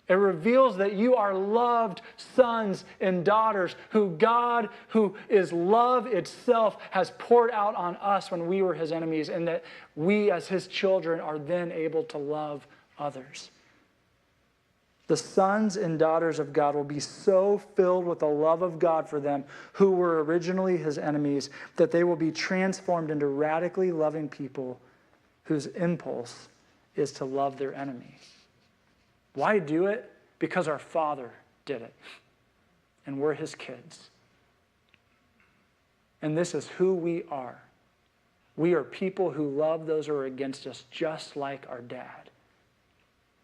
It reveals that you are loved sons and daughters who God, who is love itself, has poured out on us when we were his enemies, and that we as his children are then able to love others. The sons and daughters of God will be so filled with the love of God for them who were originally his enemies that they will be transformed into radically loving people whose impulse is to love their enemy. Why do it? Because our Father did it. And we're his kids. And this is who we are. We are people who love those who are against us just like our dad.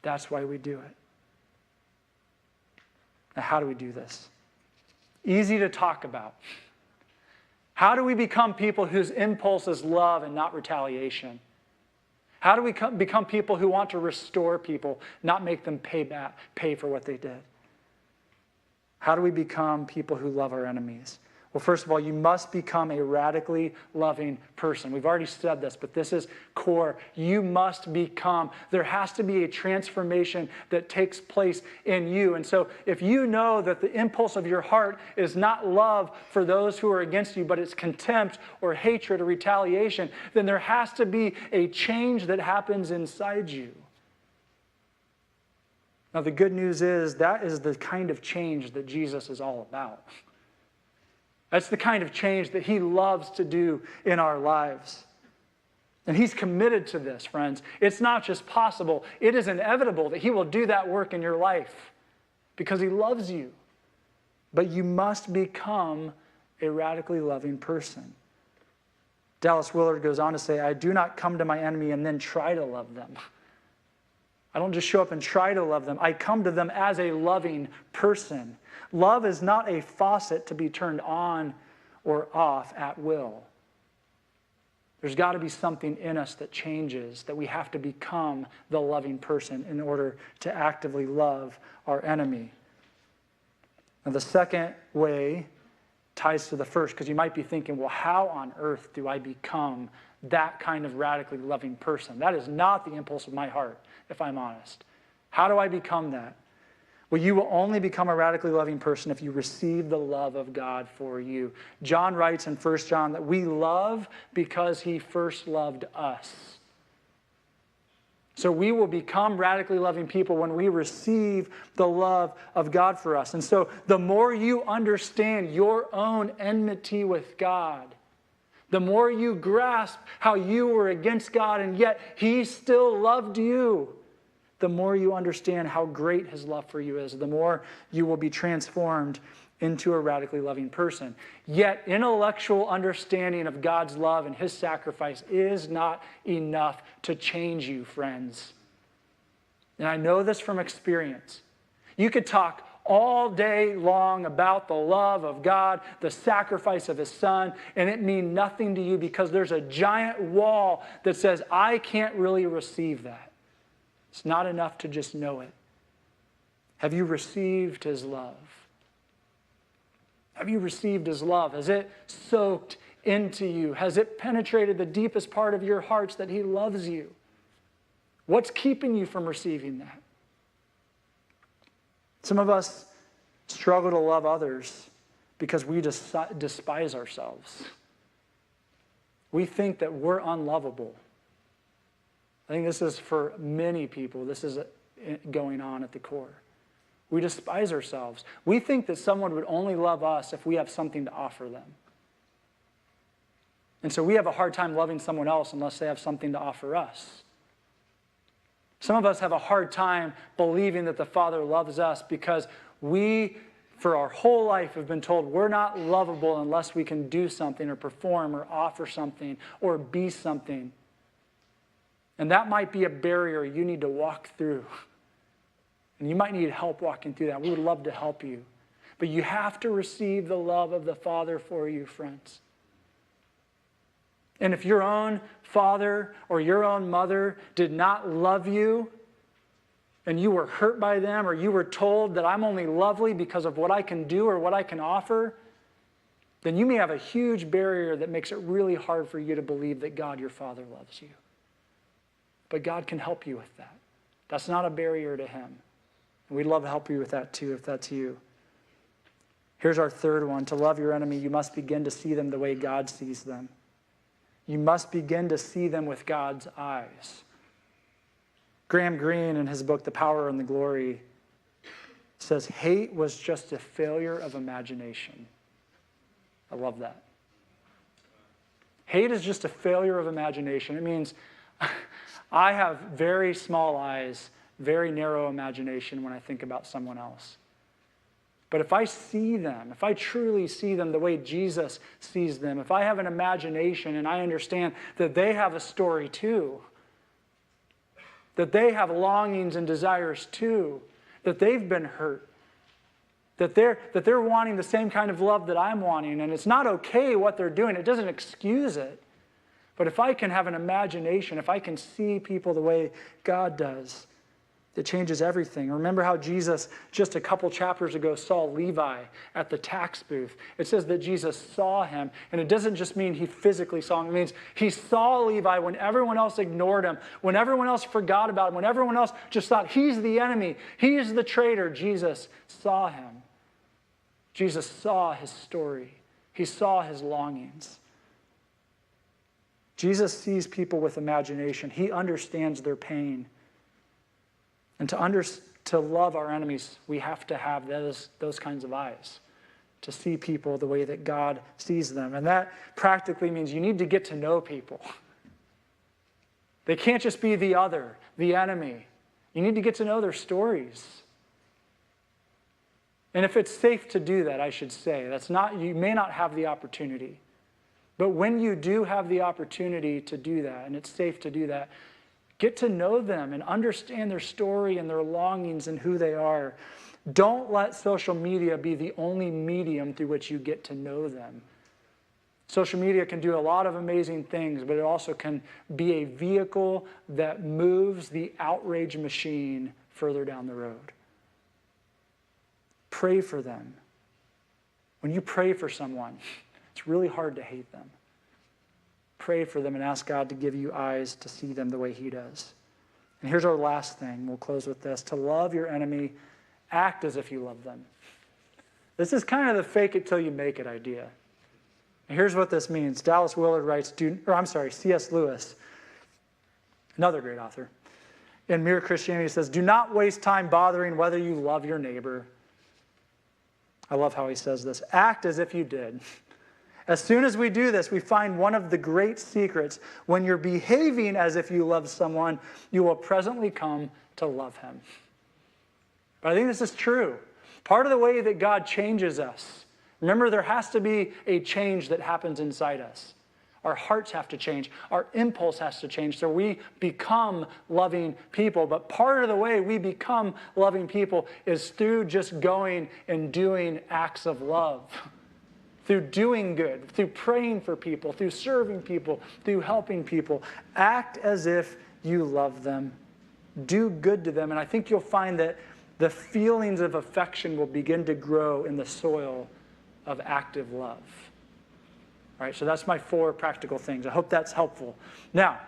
That's why we do it. Now, how do we do this? Easy to talk about. How do we become people whose impulse is love and not retaliation? How do we become people who want to restore people, not make them pay for what they did? How do we become people who love our enemies? Well, first of all, you must become a radically loving person. We've already said this, but this is core. You must become. There has to be a transformation that takes place in you. And so if you know that the impulse of your heart is not love for those who are against you, but it's contempt or hatred or retaliation, then there has to be a change that happens inside you. Now, the good news is that is the kind of change that Jesus is all about. That's the kind of change that he loves to do in our lives. And he's committed to this, friends. It's not just possible. It is inevitable that he will do that work in your life because he loves you. But you must become a radically loving person. Dallas Willard goes on to say, I do not come to my enemy and then try to love them. I don't just show up and try to love them. I come to them as a loving person. Love is not a faucet to be turned on or off at will. There's got to be something in us that changes, that we have to become the loving person in order to actively love our enemy. Now, the second way ties to the first, because you might be thinking, well, how on earth do I become that kind of radically loving person? That is not the impulse of my heart, if I'm honest. How do I become that? Well, you will only become a radically loving person if you receive the love of God for you. John writes in 1 John that we love because he first loved us. So we will become radically loving people when we receive the love of God for us. And so the more you understand your own enmity with God, the more you grasp how you were against God and yet he still loved you, the more you understand how great his love for you is, the more you will be transformed into a radically loving person. Yet intellectual understanding of God's love and his sacrifice is not enough to change you, friends. And I know this from experience. You could talk all day long about the love of God, the sacrifice of his son, and it mean nothing to you because there's a giant wall that says, I can't really receive that. It's not enough to just know it. Have you received his love? Have you received his love? Has it soaked into you? Has it penetrated the deepest part of your hearts that he loves you? What's keeping you from receiving that? Some of us struggle to love others because we despise ourselves. We think that we're unlovable. I think this is for many people. This is going on at the core. We despise ourselves. We think that someone would only love us if we have something to offer them. And so we have a hard time loving someone else unless they have something to offer us. Some of us have a hard time believing that the Father loves us because we, for our whole life, have been told we're not lovable unless we can do something or perform or offer something or be something. And that might be a barrier you need to walk through. And you might need help walking through that. We would love to help you. But you have to receive the love of the Father for you, friends. And if your own father or your own mother did not love you, and you were hurt by them, or you were told that I'm only lovely because of what I can do or what I can offer, then you may have a huge barrier that makes it really hard for you to believe that God, your Father, loves you. But God can help you with that. That's not a barrier to him. And we'd love to help you with that too, if that's you. Here's our third one. To love your enemy, you must begin to see them the way God sees them. You must begin to see them with God's eyes. Graham Greene, in his book, The Power and the Glory, says hate was just a failure of imagination. I love that. Hate is just a failure of imagination. It means I have very small eyes, very narrow imagination when I think about someone else. But if I see them, if I truly see them the way Jesus sees them, if I have an imagination and I understand that they have a story too, that they have longings and desires too, that they've been hurt, that they're wanting the same kind of love that I'm wanting, and it's not okay what they're doing. It doesn't excuse it. But if I can have an imagination, if I can see people the way God does, it changes everything. Remember how Jesus, just a couple chapters ago, saw Levi at the tax booth. It says that Jesus saw him, and it doesn't just mean he physically saw him. It means he saw Levi when everyone else ignored him, when everyone else forgot about him, when everyone else just thought, he's the enemy, he's the traitor. Jesus saw him. Jesus saw his story. He saw his longings. Jesus sees people with imagination. He understands their pain. And to love our enemies, we have to have those kinds of eyes, to see people the way that God sees them. And that practically means you need to get to know people. They can't just be the other, the enemy. You need to get to know their stories. And if it's safe to do that, I should say, you may not have the opportunity. But when you do have the opportunity to do that, and it's safe to do that, get to know them and understand their story and their longings and who they are. Don't let social media be the only medium through which you get to know them. Social media can do a lot of amazing things, but it also can be a vehicle that moves the outrage machine further down the road. Pray for them. When you pray for someone, it's really hard to hate them. Pray for them and ask God to give you eyes to see them the way he does. And here's our last thing. We'll close with this. To love your enemy, act as if you love them. This is kind of the fake it till you make it idea. And here's what this means. Dallas Willard writes, C.S. Lewis, another great author, in Mere Christianity says, do not waste time bothering whether you love your neighbor. I love how he says this. Act as if you did. As soon as we do this, we find one of the great secrets. When you're behaving as if you love someone, you will presently come to love him. But I think this is true. Part of the way that God changes us, remember, there has to be a change that happens inside us. Our hearts have to change. Our impulse has to change so we become loving people. But part of the way we become loving people is through just going and doing acts of love. Through doing good, through praying for people, through serving people, through helping people. Act as if you love them. Do good to them. And I think you'll find that the feelings of affection will begin to grow in the soil of active love. All right, so that's my 4 practical things. I hope that's helpful. Now,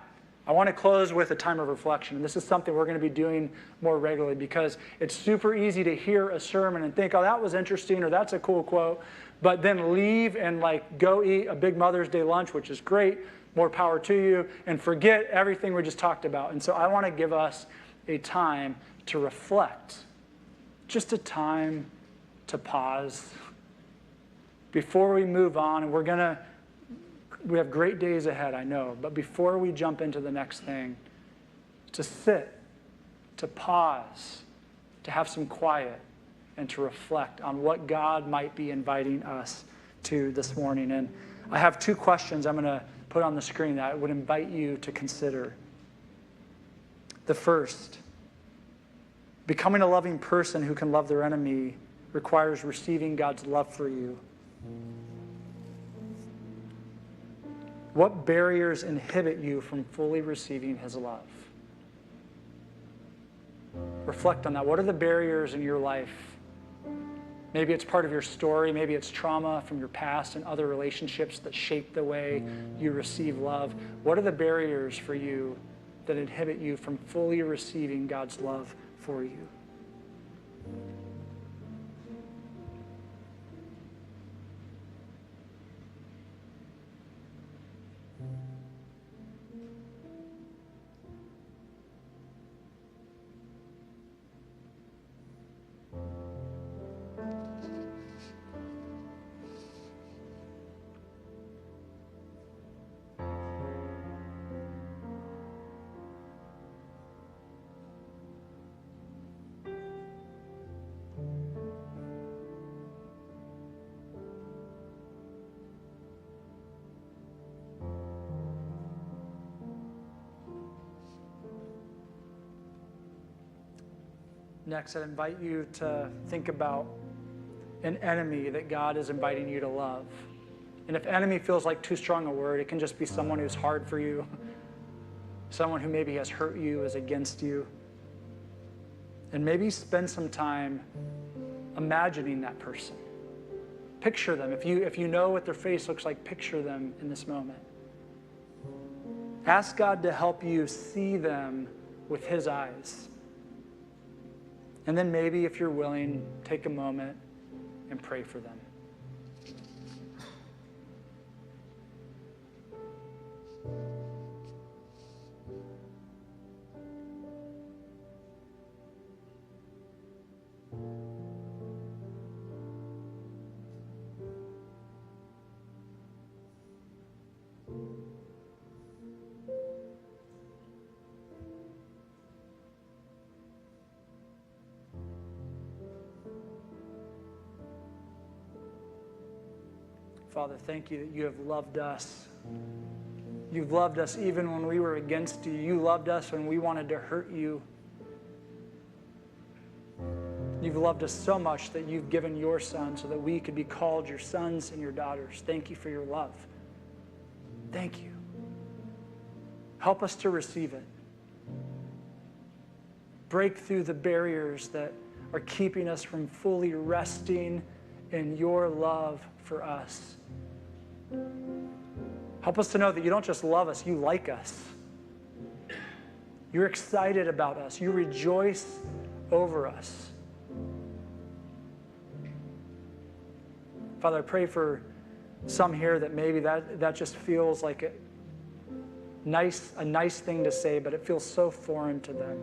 I want to close with a time of reflection. And this is something we're going to be doing more regularly because it's super easy to hear a sermon and think, oh, that was interesting or that's a cool quote, but then leave and go eat a big Mother's Day lunch, which is great, more power to you, and forget everything we just talked about. And so I want to give us a time to reflect, just a time to pause before we move on. And we have great days ahead, I know, but before we jump into the next thing, to sit, to pause, to have some quiet, and to reflect on what God might be inviting us to this morning. And I have 2 questions I'm going to put on the screen that I would invite you to consider. The first, becoming a loving person who can love their enemy requires receiving God's love for you. What barriers inhibit you from fully receiving his love? Reflect on that. What are the barriers in your life? Maybe it's part of your story. Maybe it's trauma from your past and other relationships that shape the way you receive love. What are the barriers for you that inhibit you from fully receiving God's love for you? next, I'd invite you to think about an enemy that God is inviting you to love. And if enemy feels like too strong a word, it can just be someone who's hard for you, someone who maybe has hurt you, is against you. And maybe spend some time imagining that person. Picture them. If you know what their face looks like, picture them in this moment. Ask God to help you see them with his eyes. And then maybe, if you're willing, take a moment and pray for them. Father, thank you that you have loved us. You've loved us even when we were against you. You loved us when we wanted to hurt you. You've loved us so much that you've given your Son so that we could be called your sons and your daughters. Thank you for your love. Thank you. Help us to receive it. Break through the barriers that are keeping us from fully resting in your love for us. Help us to know that you don't just love us, you like us. You're excited about us. You rejoice over us. Father, I pray for some here that maybe that just feels like a nice thing to say, but it feels so foreign to them.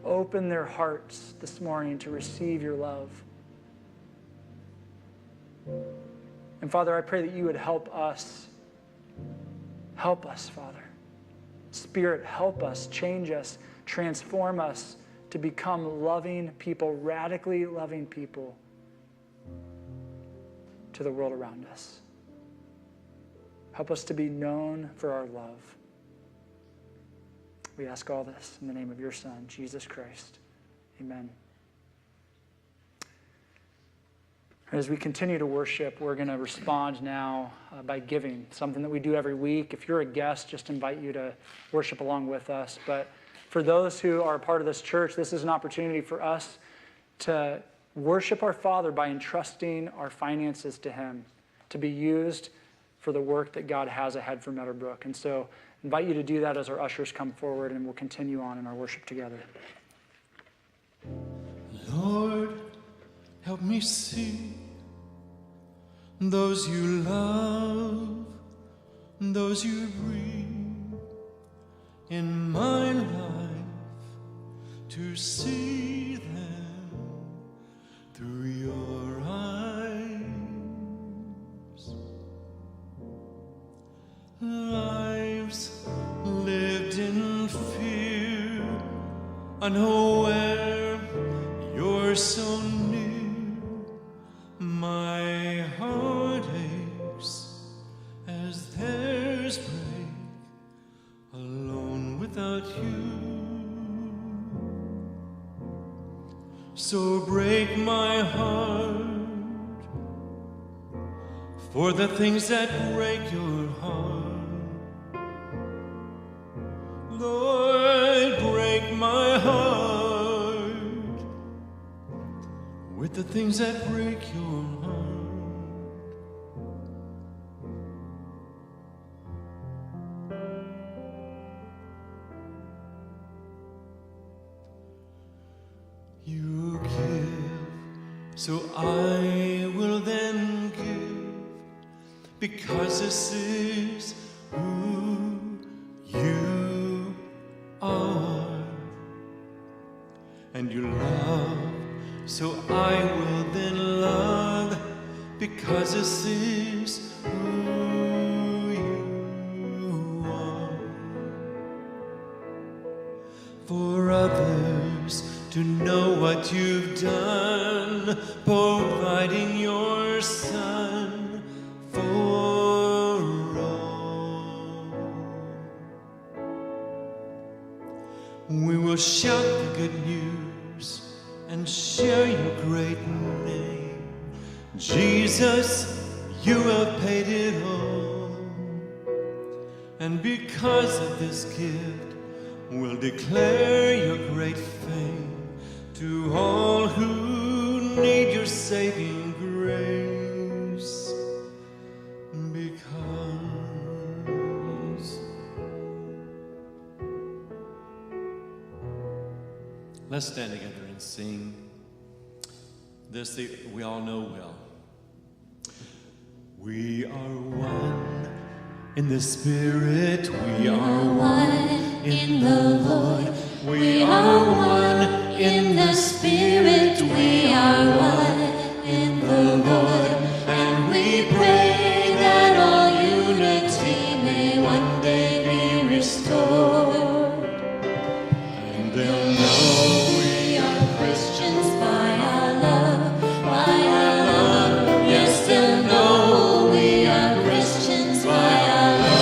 Open their hearts this morning to receive your love. And Father, I pray that you would help us. Help us, Father. Spirit, help us, change us, transform us to become loving people, radically loving people to the world around us. Help us to be known for our love. We ask all this in the name of your Son, Jesus Christ. Amen. As we continue to worship, we're going to respond now by giving, something that we do every week. If you're a guest, just invite you to worship along with us. But for those who are a part of this church, this is an opportunity for us to worship our Father by entrusting our finances to him, to be used for the work that God has ahead for Meadowbrook. And so I invite you to do that as our ushers come forward, and we'll continue on in our worship together. Lord, help me see those you love, those you bring in my life, to see them through your eyes. Lives lived in fear, unaware you're so near. My heart aches as theirs break, alone without you. So break my heart for the things that break your heart. Lord, break my heart with the things that break your heart. You give, so I will then give, because this is who you are. And you love, so I will then love, because this is who you are. For others to know what you've done, providing your Son for all. We will shout the good news great name. Jesus, you have paid it all. And because of this gift, we'll declare your great fame to all who need your saving grace. Because let's stand together and sing this that we all know well. We are one in the Spirit, we are one in the Lord. We are one in the Spirit, we are one in the Lord. And we pray that all unity may one day be restored. And they'll know we are Christians by our love, by our love. Yes, they'll know we are Christians by our love.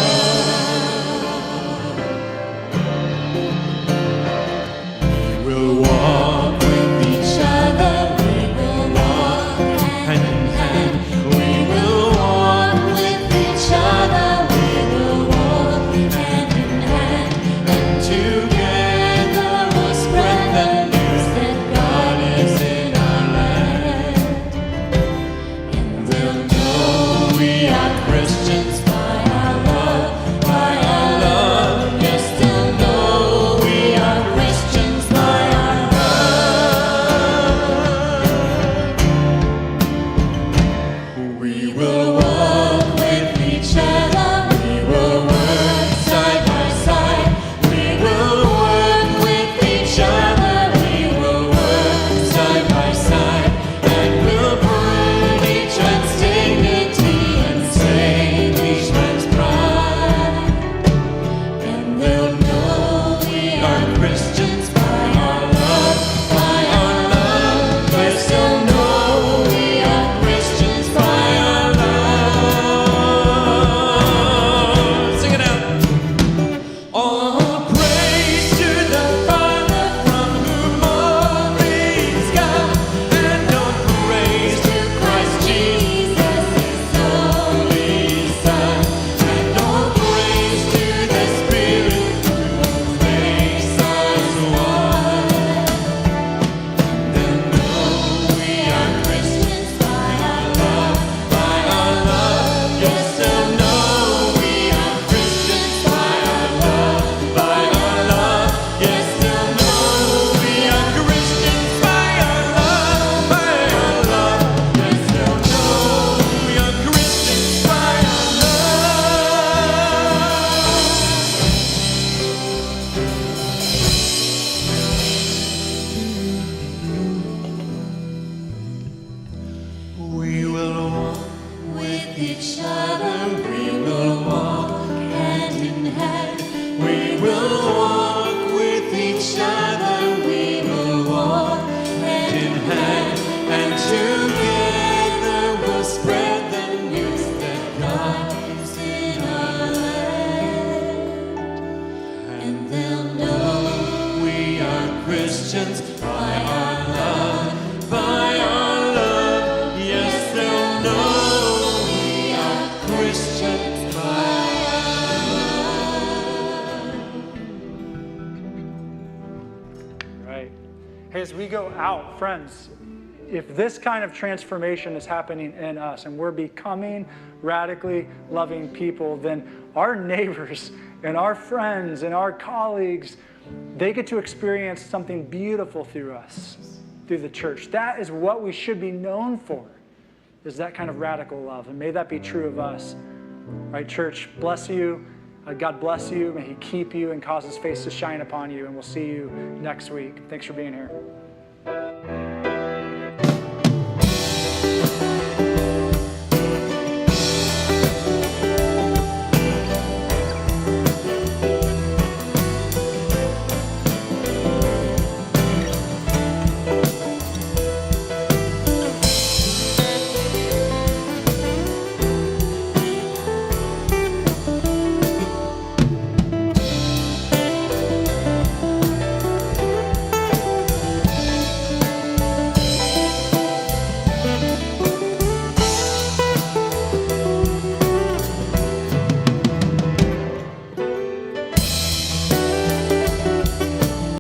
We will walk with each other, we will walk hand in hand. We will walk with each other, we will walk hand in hand. And together we'll spread the news that God is in our land. And they'll know we are Christians by our love, by our love. Yes, they'll know we are Christians by our love. We will walk with each other, we will work side by side. We will work with each other, we will work side by side. And we'll put each man's dignity and save each man's pride. And they'll know we are Christians by our love, by our love. Yes, they'll know we are Christians by our love. Sing it out. All praise to the Father from whom all things come, and all praise to Christ Jesus, His only Son, and all praise to the Spirit who makes us one. They'll know we are Christians by our love, by our love. Yes, they'll know we are Christians by our love, by our love. Yes, they'll know we are Christians by our love, by our love. Yes, they'll know we are Christians by our love. We will walk with each other, we will walk hand in hand. We will walk with each other, we will walk hand in hand. And together we'll spread the news that God is in our land. And they'll know we are Christians by our love, by our love. Yes, they'll know we are Christians by our love. Right. Hey, as we go out, friends, if this kind of transformation is happening in us and we're becoming radically loving people, then our neighbors and our friends and our colleagues, they get to experience something beautiful through us, through the church. That is what we should be known for, is that kind of radical love. And may that be true of us. Right, church, bless you. God bless you. May He keep you and cause His face to shine upon you. And we'll see you next week. Thanks for being here.